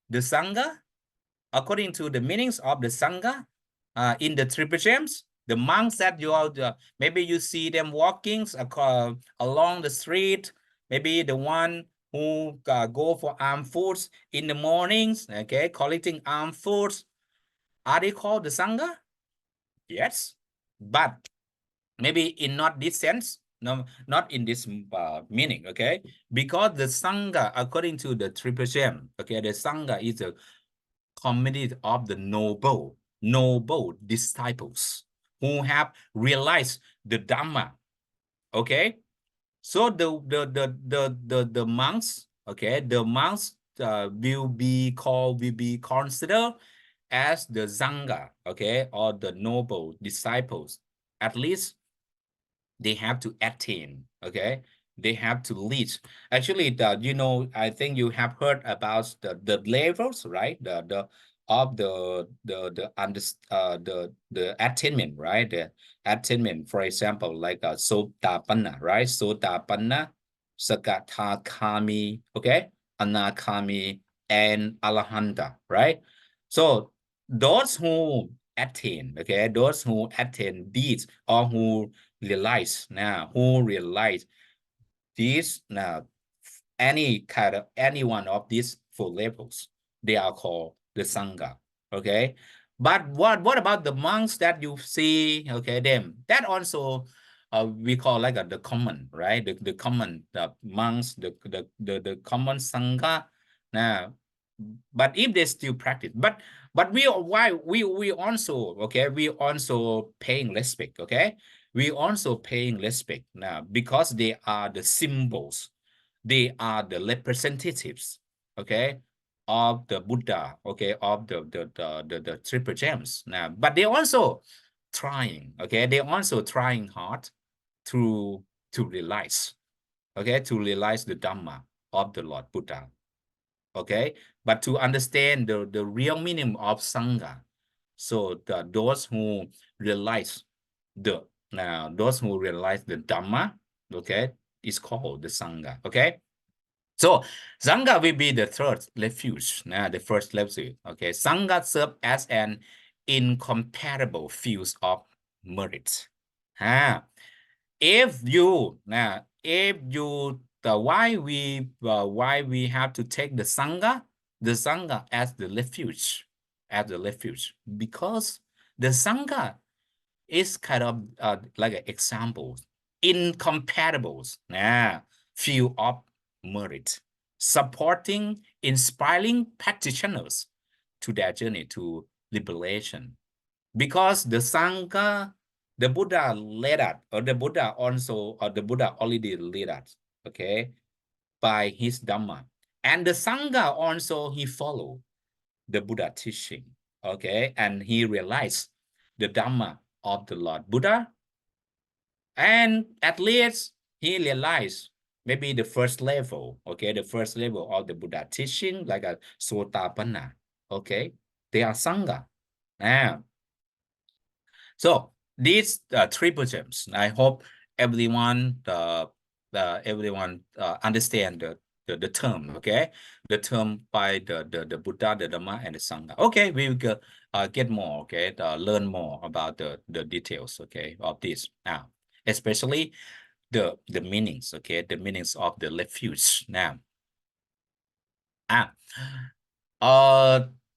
the Sangha? According to the meanings of the Sangha, in the Triple Gems, the monks that you are, maybe you see them walking along the street, maybe the one who go for alms foods in the mornings, okay, collecting alms foods, are they called the Sangha? Yes, but maybe in not this sense, no, not in this meaning, okay, because the Sangha, according to the Triple Gem, okay, the Sangha is a community of the noble disciples who have realized the Dhamma, okay. So the monks, okay, the monks will be considered as the Sangha, okay, or the noble disciples. At least they have to attain, okay, they have to lead. Actually, I think you have heard about the levels, right? The attainment, right? The attainment, for example, like Sotapanna, right? Sotapanna, Sakadagami, okay, Anagami, and Arahanta, right? So those who attain, okay, those who attain these, or who realize these any one of these four levels, they are called the Sangha, okay. But what about the monks that you see, okay, them that also we call like the common, right? The common monks, the common Sangha. Now, but if they still practice, but we also, okay, we also paying respect, okay, we also paying respect now because they are the symbols, they are the representatives, okay, of the Buddha, okay, of the Triple Gems now. But they also trying, okay, they also trying hard to realize, okay, to realize the Dhamma of the Lord Buddha, okay. But to understand the real meaning of Sangha, so those who realize those who realize the Dhamma, okay, is called the Sangha, okay. So Sangha will be the third refuge, the first refuge, okay. Sangha serves as an incomparable field of merit. If you why we have to take the Sangha as the refuge, because the Sangha is kind of like an example, incompatible field of merit. supporting, inspiring practitioners to their journey to liberation. Because the Sangha, the Buddha led us, or the Buddha also, or the Buddha already led us, okay, by his Dhamma. And the Sangha also, he followed the Buddha teaching, okay, and he realized the Dhamma of the Lord Buddha. And at least he realized maybe the first level, okay, the first level of the Buddha teaching, like a Sotapanna, okay, they are Sangha. So these triple gems, I hope everyone understand the term, okay? The term by the Buddha, the Dhamma, and the Sangha. Okay, we will get more, okay? Learn more about the details, okay, of this now, especially the meanings, okay? The meanings of the refuge now.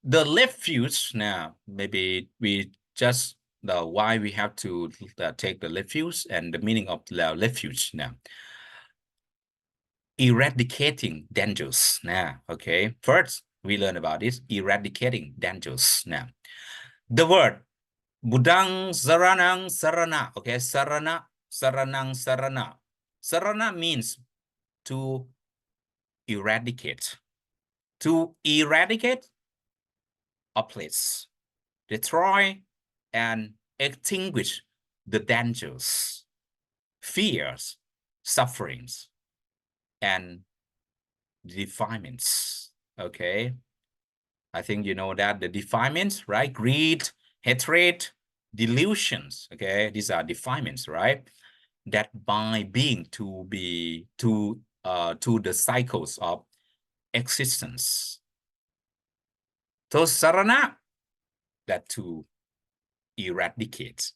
The refuge now, maybe we just why we have to take the refuge and the meaning of the refuge now. Eradicating dangers now, okay? First, we learn about this, eradicating dangers now. The word Buddhang Saranang Sarana, okay? Sarana, Saranang Sarana. Sarana means to eradicate. To eradicate a place, destroy and extinguish the dangers, fears, sufferings, and defilements. Okay, I think you know that the defilements, right? Greed, hatred, delusions. Okay, these are defilements, right? That by being to the cycles of existence. So sarana, that to eradicate,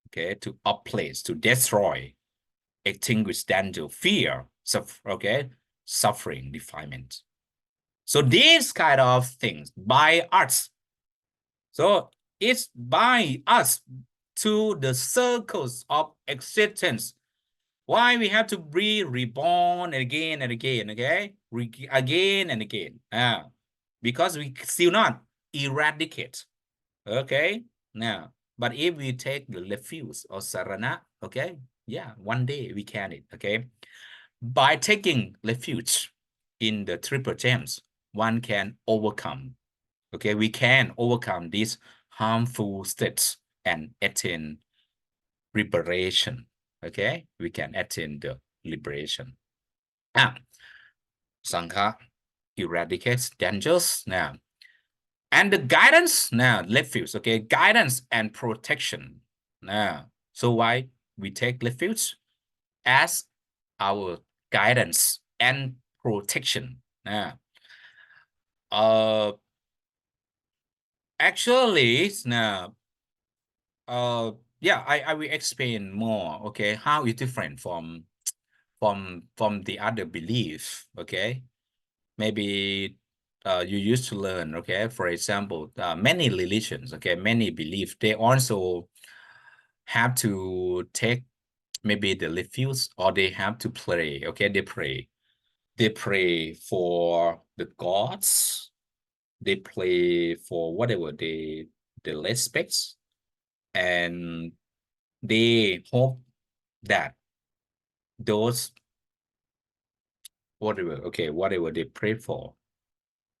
okay, to upplace, to destroy, extinguish danger, fear, suffering, defilement. So these kind of things by us. So it's by us to the circles of existence. Why we have to be reborn again and again, okay? Again and again. Because we still not eradicate. Okay, now, but if we take the refuge or sarana, okay, yeah, one day we can it, okay? By taking refuge in the triple gems, one can overcome, okay? We can overcome these harmful states and attain liberation, okay? We can attain the liberation. Sangha eradicates dangers now. And the guidance now, refuge, okay, guidance and protection. Now, so why we take refuge as our guidance and protection. Now, actually, now, yeah, I will explain more. Okay, how it's different from the other belief. Okay, maybe you used to learn, okay, for example, many religions, okay, many beliefs, they also have to take maybe the refuge, or they have to pray, okay, they pray for the gods, they pray for whatever they respect, and they hope that those whatever they pray for,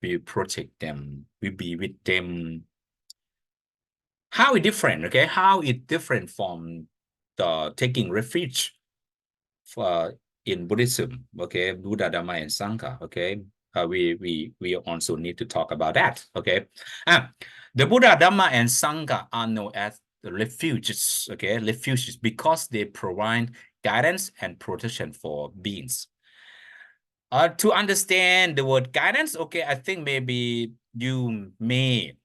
we protect them, we be with them. How it different, okay? How it different from the taking refuge for in Buddhism, okay? Buddha, Dhamma, and Sangha, okay? We also need to talk about that, okay? The Buddha, Dhamma, and Sangha are known as the refuges, okay? Refuges because they provide guidance and protection for beings. To understand the word guidance, okay, I think maybe you may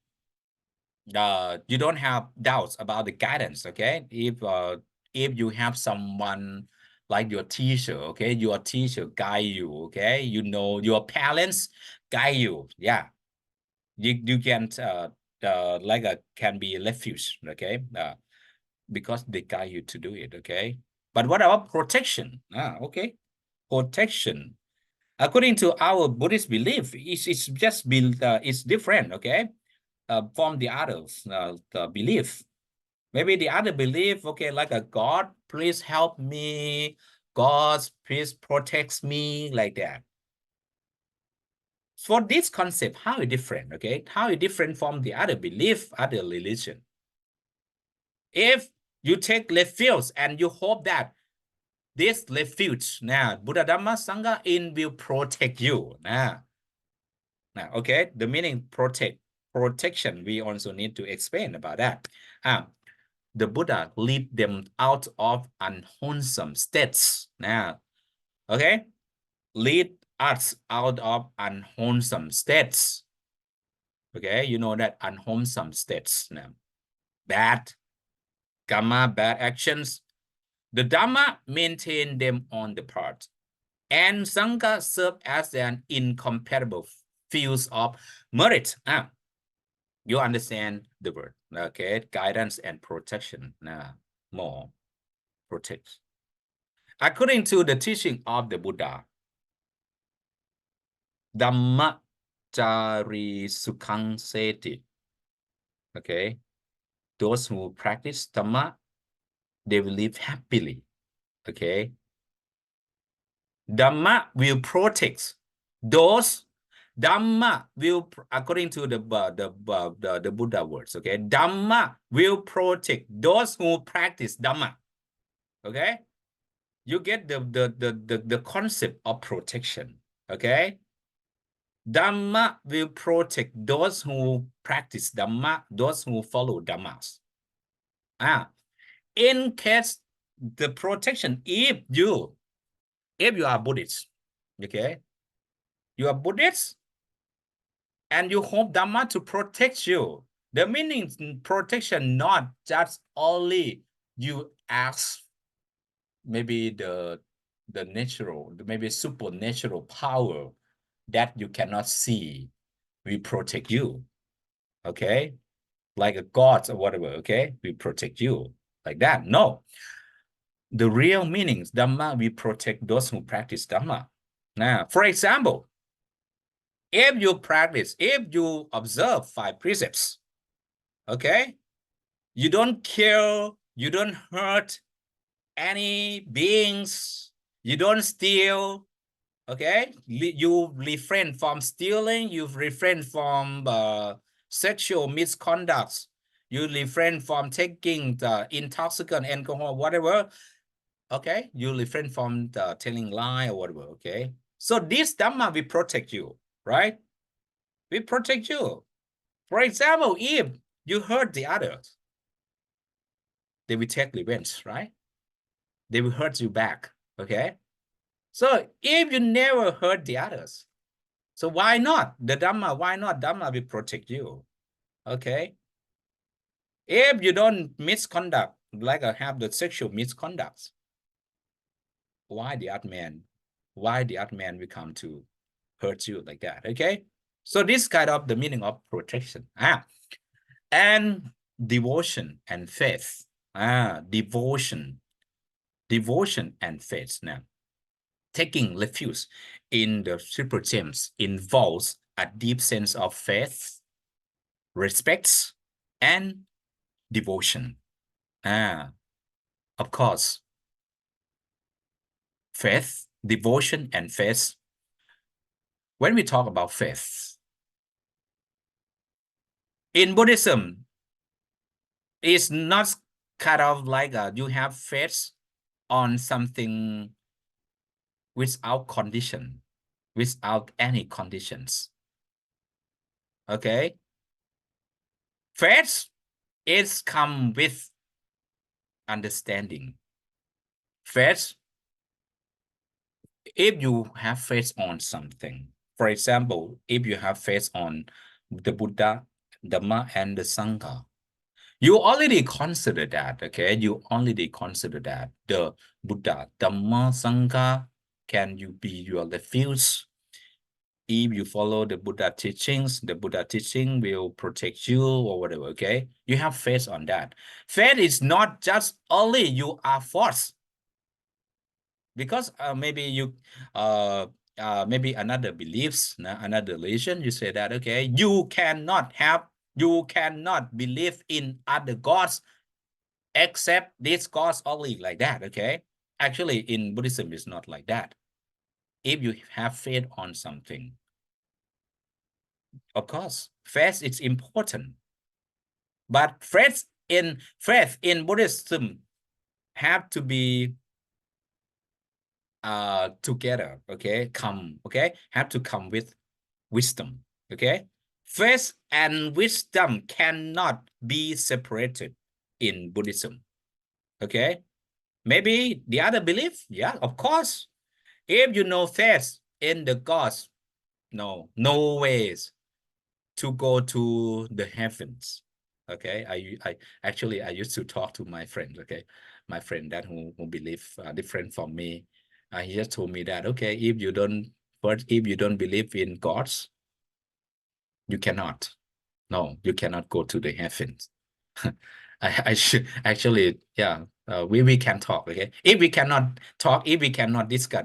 you don't have doubts about the guidance, okay? If you have someone like your teacher, okay, your teacher guide you, okay, you know, your parents guide you, yeah, you can like can be a refuge, okay, because they guide you to do it, okay. But what about protection? Okay, protection. According to our Buddhist belief, it's just it's different, okay, from the others the belief. Maybe the other belief, okay, like a God, please help me. God, please protect me, like that. For this concept, how is different, okay? How is different from the other belief, other religion? If you take refuge and you hope that this refuge, now, Buddha Dhamma Sangha in will protect you. Now, okay, the meaning protection, we also need to explain about that. The Buddha lead them out of unwholesome states. Now, okay, lead us out of unwholesome states. Okay, you know that unwholesome states now. Bad karma, bad actions. The Dhamma maintain them on the path. And Sangha serve as an incompatible fields of merit. You understand the word, okay? Guidance and protection. More protect. According to the teaching of the Buddha, Dhamma Jari Sukhang Seti. Okay, those who practice Dhamma, they will live happily. Okay, Dhamma will protect those. Dhamma will, according to the Buddha words. Okay, Dhamma will protect those who practice Dhamma. Okay, you get the concept of protection. Okay, Dhamma will protect those who practice Dhamma, those who follow Dhammas. In case the protection, if you are Buddhist, okay, you are Buddhist, and you hope Dhamma to protect you. The meaning protection not just only you ask maybe the natural, maybe supernatural power that you cannot see will protect you. Okay, like a god or whatever, okay, we protect you like that. No, the real meanings, Dhamma, we protect those who practice Dhamma. Now, for example, if you observe 5 precepts, okay, you don't kill, you don't hurt any beings, you don't steal, okay, you refrain from stealing, you refrain from sexual misconduct, you refrain from taking the intoxicant, alcohol, whatever, okay, you refrain from telling lie or whatever, okay. So this Dhamma will protect you, right? We protect you. For example, if you hurt the others, they will take revenge, right? They will hurt you back, okay? So if you never hurt the others, so why not? The Dhamma, why not Dhamma will protect you, okay? If you don't misconduct, like I have the sexual misconduct, why the other man will come to hurt you like that, okay? So this kind of the meaning of protection. And devotion and faith. Devotion and faith. Now, taking refuge in the triple gems involves a deep sense of faith, respect, and devotion. Of course, faith, devotion, and faith. When we talk about faith, in Buddhism, it's not kind of like you have faith on something without condition, without any conditions. Okay? Faith is come with understanding. Faith, if you have faith on something, for example, if you have faith on the Buddha, Dhamma, and the Sangha, you already consider that, okay? You already consider that the Buddha, Dhamma, Sangha, can you be your refuge? If you follow the Buddha teachings, the Buddha teaching will protect you or whatever, okay? You have faith on that. Faith is not just only you are forced. Because maybe maybe another beliefs, another religion, you say that, okay, you cannot believe in other gods except this gods only, like that, okay? Actually, in Buddhism, it's not like that. If you have faith on something, of course, faith is important. But faith in Buddhism have to be together, okay? Have to come with wisdom, okay? Faith and wisdom cannot be separated in Buddhism, okay? Maybe the other belief, yeah, of course. If you know faith in the gods, no ways to go to the heavens, okay? I used to talk to my friend, okay? My friend that who believe different from me. He just told me that, okay, if you don't believe in gods, you cannot go to the heavens. I should actually, yeah, we can talk, okay? If we cannot talk, if we cannot discuss,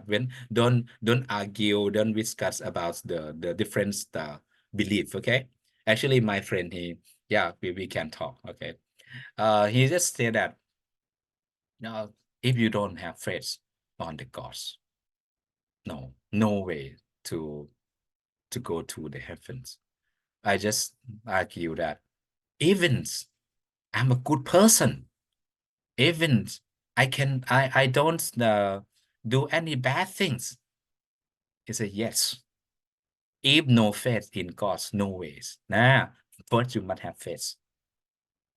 don't argue, don't discuss about the different belief, okay? Actually, my friend, we can talk, okay? He just said that, no, if you don't have faith on the gods, no way to go to the heavens. I just argue that even I'm a good person, even I don't do any bad things. He said, yes. If no faith in gods, no ways. First you must have faith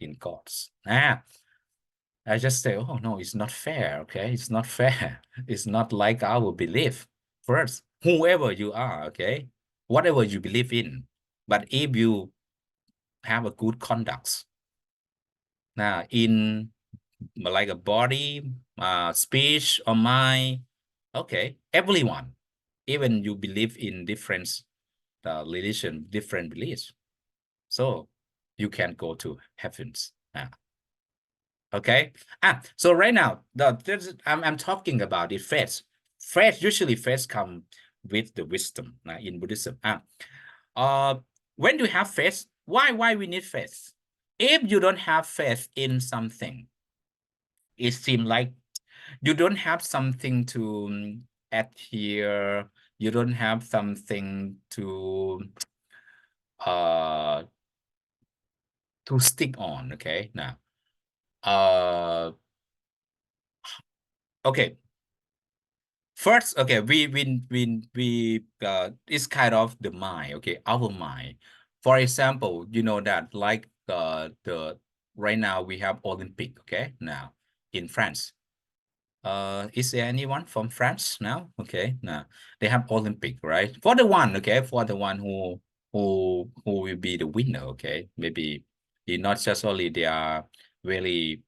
in gods. I just say, oh no, it's not fair, okay? It's not fair. It's not like our belief. First, whoever you are, okay? Whatever you believe in. But if you have a good conduct, in like a body, speech, or mind, okay, everyone, even you believe in different religion, different beliefs, so you can go to heavens. Okay. So right now, I'm talking about the faith. Usually faith come with the wisdom in Buddhism. When you have faith, why we need faith? If you don't have faith in something, it seems like you don't have something to adhere, you don't have something to stick on, okay? Now, okay. First, okay, it's kind of the mind, okay, our mind. For example, you know that like the right now we have Olympic, okay, now in France. Is there anyone from France now? Okay, now they have Olympic, right? For the one, okay, for the one who will be the winner, okay, maybe not just only they are really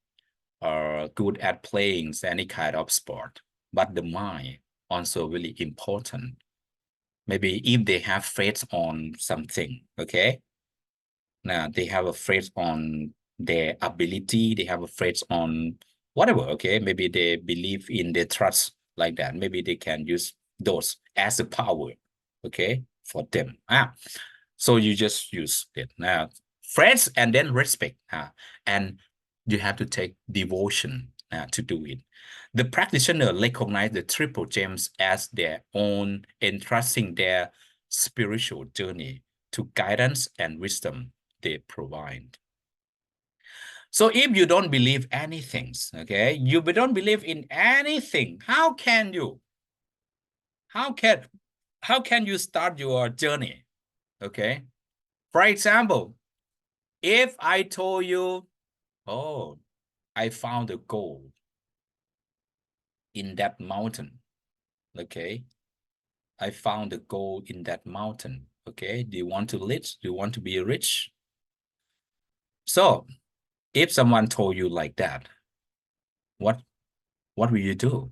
good at playing any kind of sport, but the mind also really important. Maybe if they have faith on something, okay, now they have a faith on their ability, they have a faith on whatever, okay, maybe they believe in their trust, like that, maybe they can use those as a power, okay, for them. So you just use it now, faith and then respect, and you have to take devotion to do it. The practitioner recognize the triple gems as their own, entrusting their spiritual journey to guidance and wisdom they provide. So if you don't believe anything, okay, you don't believe in anything, how can you start your journey? Okay, for example, if I told you, oh, I found a gold in that mountain, okay, I found the gold in that mountain, okay, do you want to live? Do you want to be rich? So if someone told you like that, what will you do?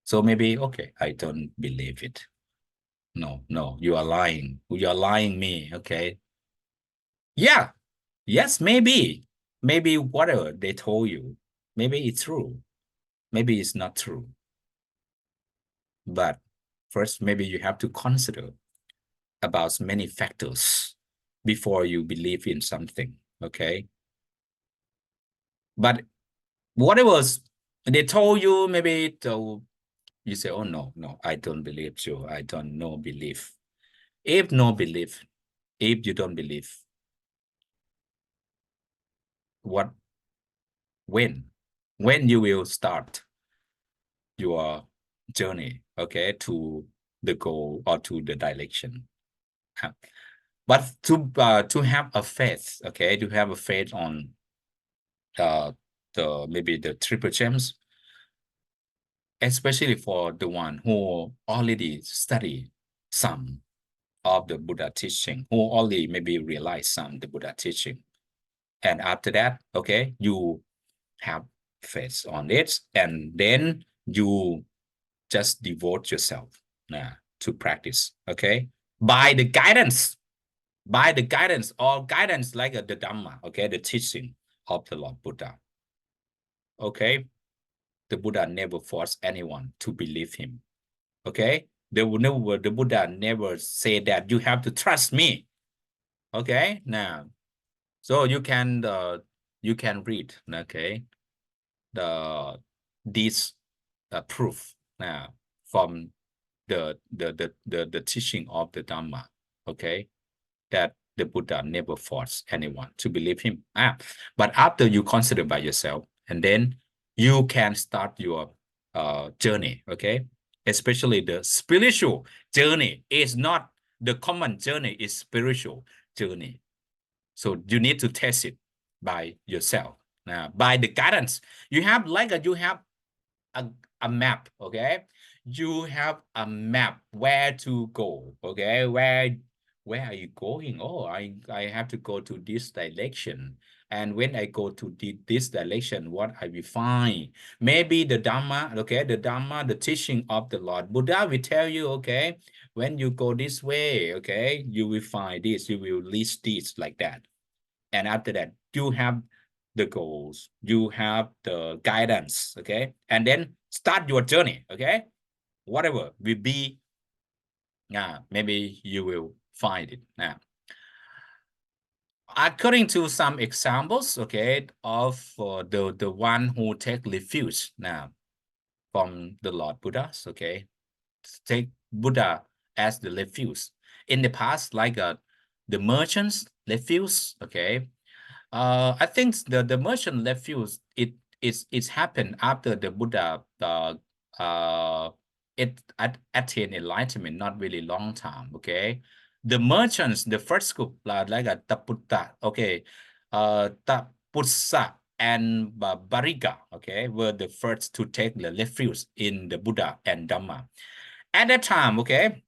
So maybe, okay, I don't believe it. No, you are lying. You are lying me, okay? Yeah, yes, maybe whatever they told you, maybe it's true. Maybe it's not true. But First, maybe you have to consider about many factors before you believe in something, okay? But whatever they told you, maybe you say, oh, no, I don't believe you. I don't know belief. If no belief, if you don't believe, when you will start your journey, okay, to the goal or to the direction. But to have a faith, okay, to have a faith on maybe the triple gems, especially for the one who already study some of the Buddha teaching, who already maybe realize some the Buddha teaching, and after that, okay, you have faith on it, and then you just devote yourself to practice, okay, by the guidance or guidance like the Dhamma, okay, the teaching of the Lord Buddha, okay. The Buddha never forced anyone to believe him, okay. The Buddha never say that you have to trust me, okay. Now, so you can read, okay, this proof now from the teaching of the Dhamma, okay, that the Buddha never forced anyone to believe him. But after you consider by yourself, and then you can start your journey, okay? Especially the spiritual journey is not the common journey, is spiritual journey. So you need to test it by yourself. Now, by the guidance, you have a map, okay? You have a map where to go, okay? Where are you going? Oh, I have to go to this direction. And when I go to this direction, what I will find? Maybe the Dhamma, okay? The Dhamma, the teaching of the Lord Buddha will tell you, okay? When you go this way, okay? You will find this, you will reach this, like that. And after that, you have the goals, you have the guidance, okay? And then start your journey, okay? Whatever will be, maybe you will find it. Now, according to some examples, okay, of the one who take refuge now from the Lord Buddhas, okay, take Buddha as the refuge. In the past, like the merchants refuge, okay, I think the merchant refuge it's happened after the Buddha attained enlightenment, not really long time. Okay, the merchants, the first group like a Taputta, okay, Tapussa and Bariga, okay, were the first to take the refuge in the Buddha and Dhamma. At that time, okay.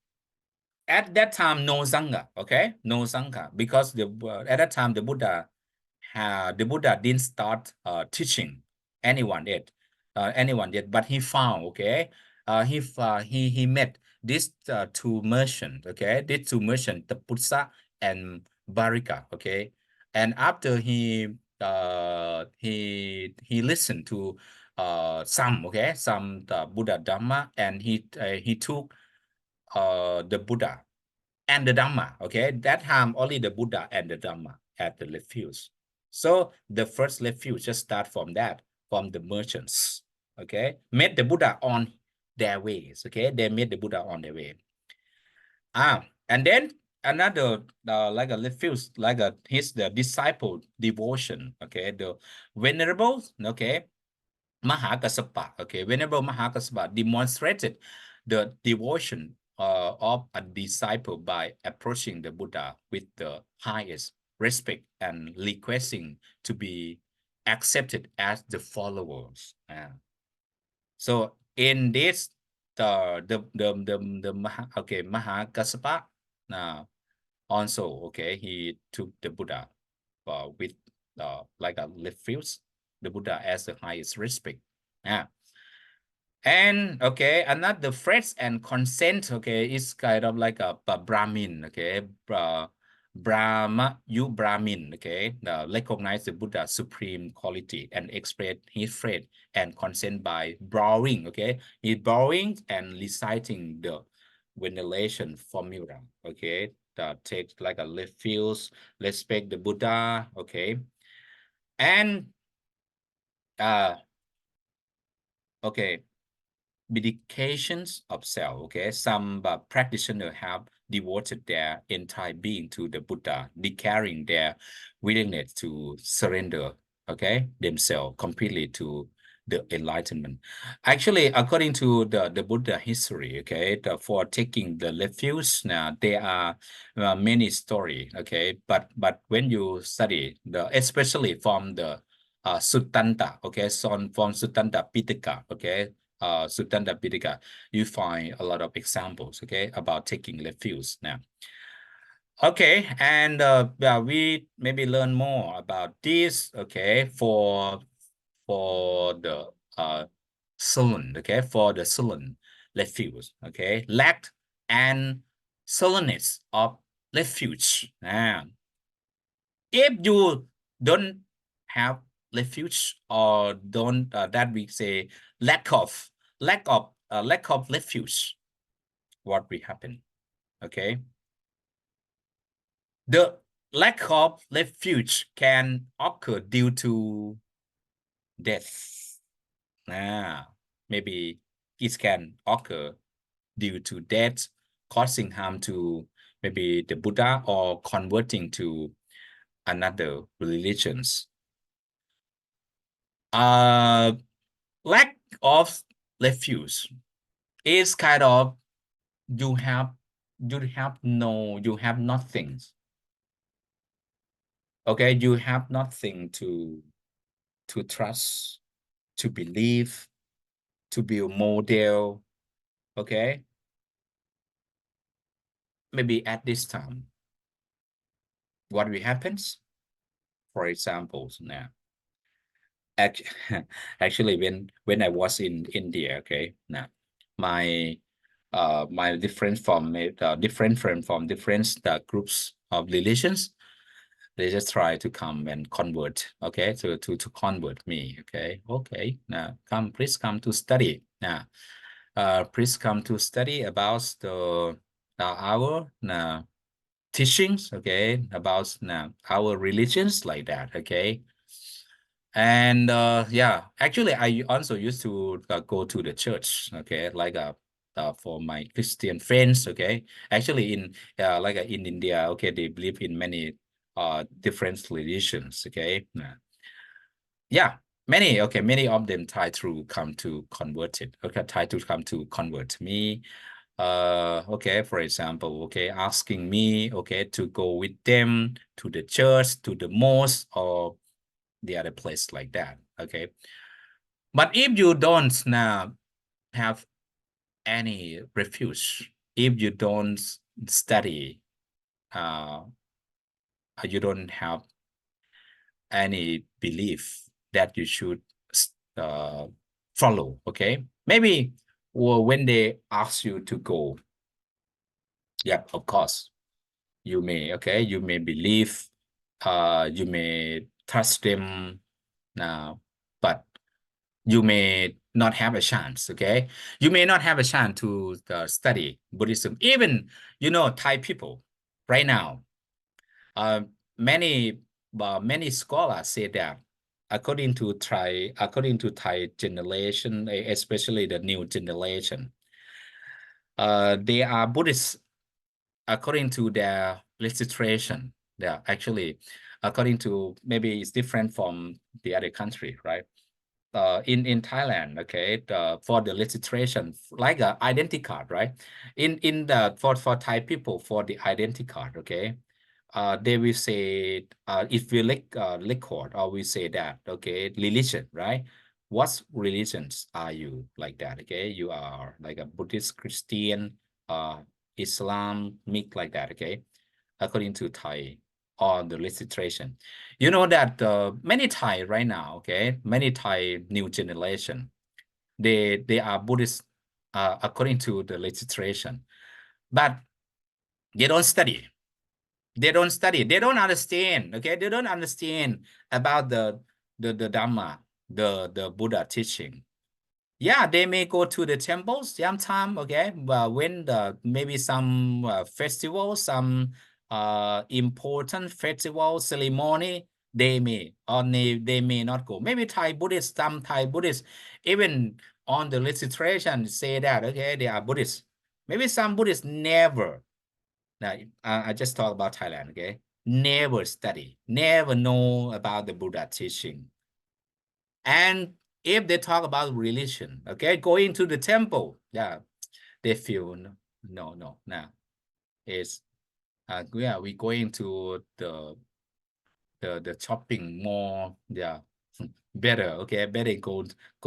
At that time, no Sangha, okay, no Sangha, because at that time the Buddha didn't start teaching anyone yet, but he found, okay, he met these two merchants, okay, these two merchants, the Putsa and Barika, okay, and after he listened to some Buddha Dhamma, and he took the Buddha and the Dhamma, okay, that time only the Buddha and the Dhamma at the refuge. So the first refuge just start from that, from the merchants, okay, met the Buddha on their ways, okay, they met the Buddha on their way. And then another like a refuge, like the disciple devotion, okay, the venerable, okay, Mahakassapa, okay, Venerable Mahakassapa demonstrated the devotion of a disciple by approaching the Buddha with the highest respect and requesting to be accepted as the followers. So in this, Mahakassapa also, okay, he took the Buddha with like a refuge, the Buddha as the highest respect. And okay, another phrase and consent, okay, is kind of like a Brahmin, okay, Brahma, you Brahmin, okay, recognize the Buddha's supreme quality and express his faith and consent by borrowing, okay, he's borrowing and reciting veneration formula. Okay, take like a refuse, respect the Buddha. Okay, and okay, medications of self. Okay, some practitioners have devoted their entire being to the Buddha, declaring their willingness to surrender, okay, themselves completely to the enlightenment. Actually, according to the Buddha history, okay, for taking the refuge, now there are many stories, okay, but when you study especially from the Suttanta, okay, so from Suttanta Pitaka, okay, Suttanta Pitaka, you find a lot of examples, okay, about taking refuge now. Okay, and yeah, we maybe learn more about this, okay, for the sullen, okay, for the sullen refuge, okay, lack and sullenness of refuge. If you don't have refuge or don't that we say lack of refuge, what will happen? Okay, the lack of refuge can occur due to death. Maybe it can occur due to death, causing harm to maybe the Buddha or converting to another religions. Lack of refuge is kind of you have nothing. Okay, you have nothing to trust, to believe, to be a model. Okay, maybe at this time, what will happens? For example, now, actually, when I was in India, okay, now my different from different friend from different groups of religions, they just try to come and convert, okay, to convert me. Okay, now please come to study now. Please come to study about the our teachings, okay, about our religions, like that. Okay, and yeah, actually I also used to go to the church, okay, like for my Christian friends. Okay, actually in like in India, okay, they believe in many different religions. Okay, yeah, many of them try to come to convert it. Okay, try to come to convert me. Okay, for example, okay, asking me, okay, to go with them to the church, to the mosque, or the other place like that. Okay, but if you don't now have any refuge, if you don't study, you don't have any belief that you should follow. Okay, maybe when they ask you to go, yeah, of course you may, okay, you may believe, you may trust them now, but you may not have a chance. Okay, you may not have a chance to study Buddhism. Even Thai people right now, many scholars say that according to Thai generation, especially the new generation, they are Buddhists according to their legislation. Yeah, actually, according to, maybe it's different from the other country, right? In Thailand, okay, for the legislation, like a identity card, right? In the for Thai people, for the identity card, okay, they will say, if we record, or we say that, okay, religion, right? What religions are you, like that? Okay, you are like a Buddhist, Christian, Islamic, like that. Okay, according to Thai on the legislation. You know that many Thai right now, okay, many Thai new generation, they are Buddhist according to the legislation, but they don't study. They don't study. They don't understand. Okay, they don't understand about the Dhamma, the Buddha teaching. yeah, they may go to the temples sometime, okay, but when maybe some festival, some important festival ceremony, they may or they may not go. Maybe Thai Buddhists, some Thai Buddhists, even on the registration say that, okay, they are Buddhists. Maybe some Buddhists never. Now, I just talk about Thailand, okay? Never study, never know about the Buddha teaching. And if they talk about religion, okay, going to the temple, yeah, they feel no. It's yeah, we going to the shopping mall, yeah, better, okay, better go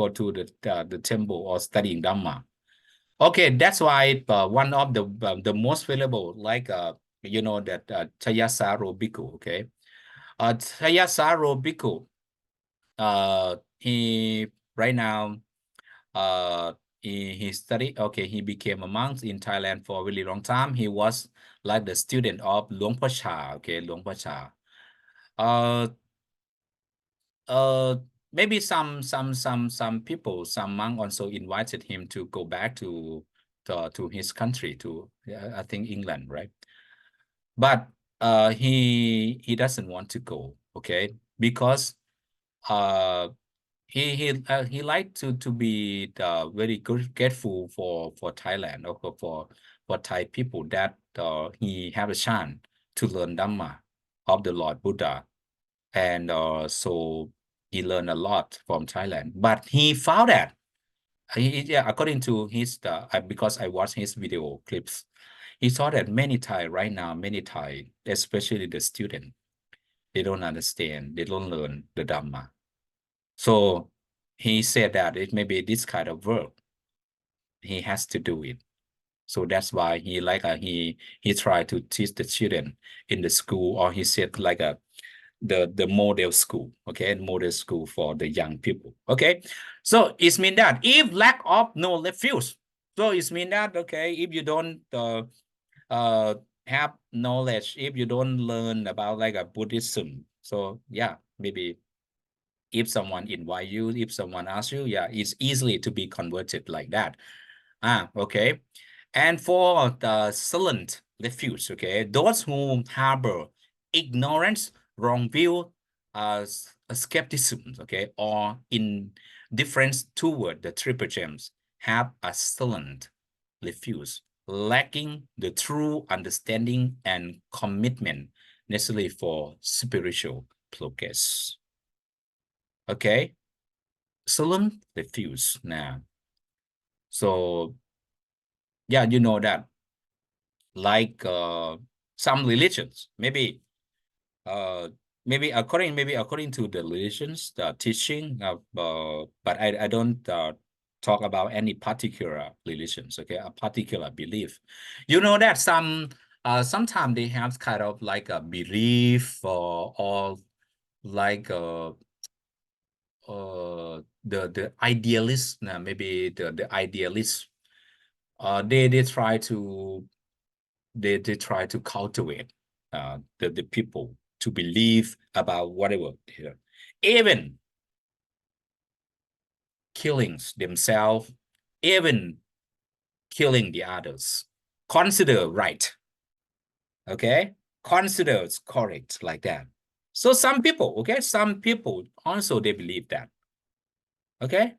to the temple or studying Dhamma. Okay, that's why one of the most valuable, like you know that Chayasaro Bhikkhu, okay, Chayasaro Bhikkhu, he right now he studied, okay, he became a monk in Thailand for a really long time. He was like the student of Luang Por Chah, okay, Luang Por Chah. Maybe some people, some monk also invited him to go back to his country, to I think England, right? But he doesn't want to go, okay, because he liked to be very grateful for Thailand, or for Thai people, that he have a chance to learn Dhamma of the Lord Buddha, and so he learned a lot from Thailand. But he found that yeah, according to his because I watched his video clips, he saw that many Thai right now, many Thai, especially the student, they don't understand, they don't learn the Dhamma. So he said that it may be this kind of work, he has to do it. So that's why he like he tried to teach the children in the school, or he said like the model school, okay, model school for the young people, okay. So it means that if lack of no refuse, so it means that, okay, if you don't have knowledge, if you don't learn about like a Buddhism, so yeah, maybe if someone invite you, if someone asks you, yeah, it's easily to be converted like that. Okay. And for the silent refuge, okay, those who harbor ignorance, wrong view, skepticism, okay, or indifference toward the triple gems, have a silent refuse, lacking the true understanding and commitment necessary for spiritual progress. Okay, silent refuse now. So yeah, you know that, like some religions, maybe according to the religions, the teaching of but I don't talk about any particular religions, okay, a particular belief. You know that sometimes they have kind of like a belief, or like the idealists, maybe the idealists, they try to try to cultivate the people to believe about whatever, even killings themselves, even killing the others, consider right, okay, consider it's correct, like that. So some people, okay, some people also, they believe that, okay,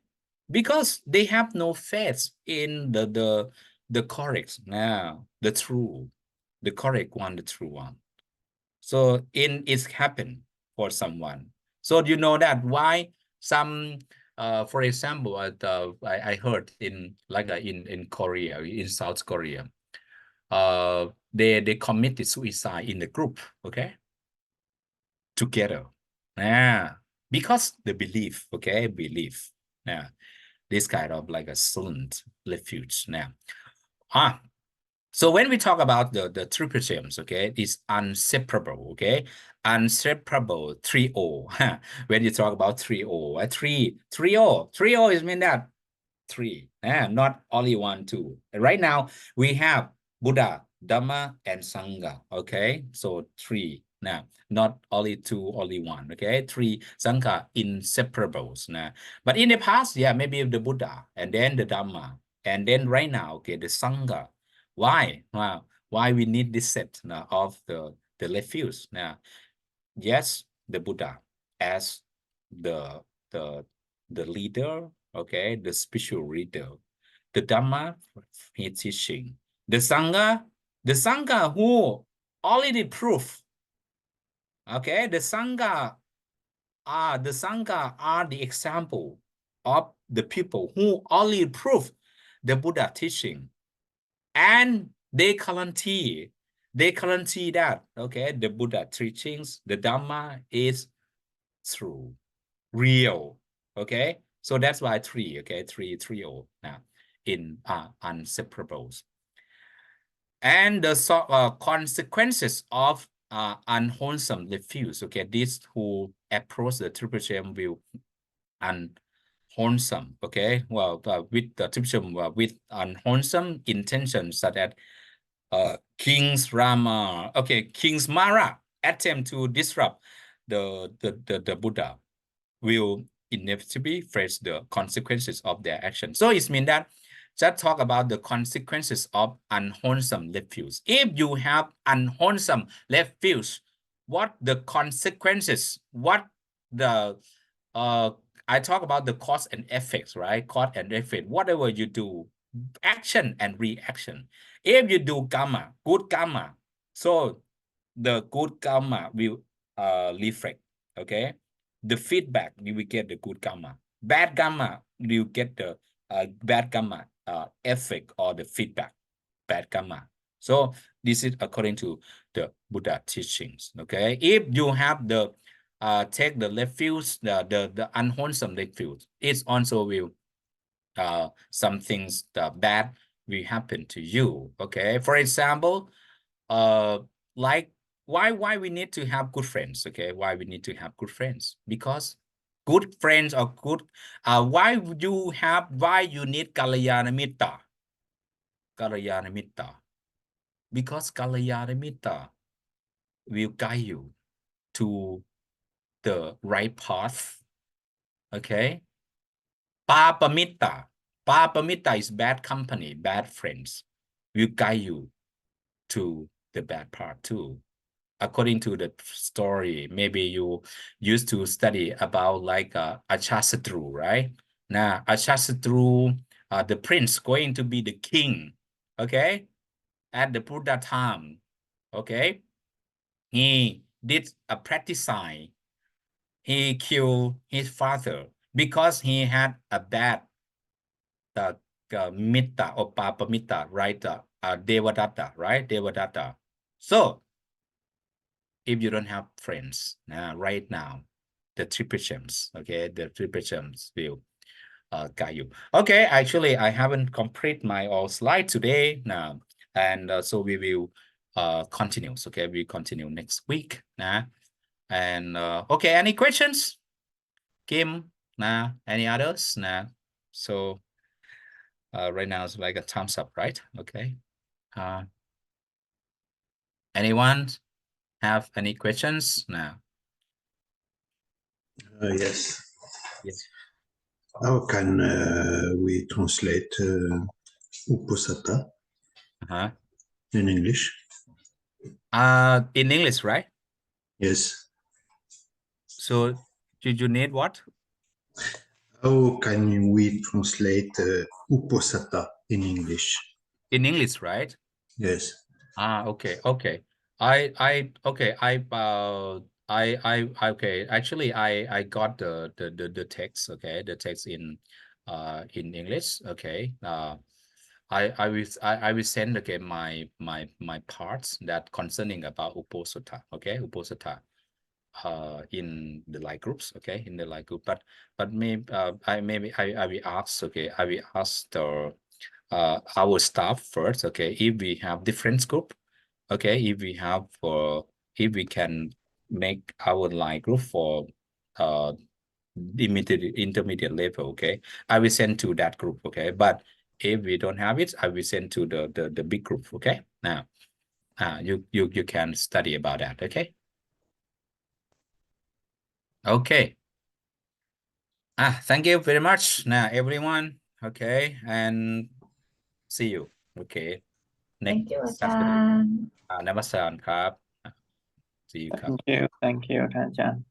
because they have no faith in the correct, now the true, the correct one, the true one. So it's happened for someone. So you know that why some for example, I heard in like in Korea, in South Korea, they committed suicide in the group, okay, together. Yeah, because the belief, okay, belief. Yeah, this kind of like a silent refuge now. So when we talk about the triple gems, okay, it's inseparable, okay, inseparable, 3-O. When you talk about 3-O, 3-O is mean that three, not only 1, 2. Right now we have Buddha, Dhamma, and Sangha, okay, so 3 Now, not only two, only one. Okay, three Sangha inseparables. Now, but in the past, yeah, maybe the Buddha and then the Dhamma, and then right now, okay, the Sangha. Why? Wow, why we need this set now of the refuse? Now, yes, the Buddha as the leader, okay, the spiritual leader, the Dhamma, his teaching, the Sangha who already proved, okay, the Sangha are the example of the people who already proved the Buddha teaching, and they guarantee that, okay, the Buddha teachings, the Dhamma is true, real. Okay, so that's why three, okay, trio now in inseparables. And the consequences of unwholesome refuse, okay, these who approach the triple gem will unwholesome, okay, well, with the triple gem with unwholesome intentions, such as King's Mara attempt to disrupt the Buddha will inevitably face the consequences of their action. So it means that just talk about the consequences of unwholesome refuse. If you have unwholesome refuse, what the consequences, what the I talk about the cause and effects, right? Cause and effect, whatever you do, action and reaction. If you do karma, good karma, so the good karma will reflect, okay? The feedback, you will get the good karma. Bad karma, you get the bad karma effect or the feedback, bad karma. So this is according to the Buddha teachings, okay? If you have the take the refuse, the unwholesome refuse, it also will some things bad will happen to you, okay? For example, like why we need to have good friends, okay? Why we need to have good friends? Because good friends are good. Why you need Kalyana Mitta? Kalyana Mitta. Because Kalyana Mitta will guide you to the right path, okay? Papamitta. Papamitta is bad company, bad friends. Will guide you to the bad part too. According to the story, maybe you used to study about like Ajatasattu, right? Now, Ajatasattu, the prince going to be the king, okay? At the Buddha time, okay? He did a fratricide. He killed his father because he had a bad mitta or papamitta, right? Devadatta, right? Devadatta. So if you don't have friends right now, the triple gems, okay, the triple gems will guide you. Okay, actually, I haven't complete my all slide today now, and so we will continue. Okay, we continue next week. And okay, any questions? Kim, any others? So right now it's like a thumbs up, right? Okay. Anyone have any questions now? Yes. Yes. How can we translate uposatha in English? In English, right? Yes. So did you need what? How can we translate uposatha in English? In English, right? Yes. Okay. Okay. Actually, I got the text. Okay, the text in English. Okay. I will send again my parts that concerning about uposatha. Okay, uposatha. In the like groups, okay, in the like group, but maybe I will ask, okay, I will ask the our staff first, okay, if we have different group, okay, if we have if we can make our like group for intermediate level, okay, I will send to that group, okay, but if we don't have it, I will send to the big group, okay. Now you can study about that, okay. Okay. Thank you very much now, everyone. Okay, and see you. Okay. Thank you Next อาจา Saturday. รย์ นมัสการครับ See you ครับ Thank you ท่านอาจารย์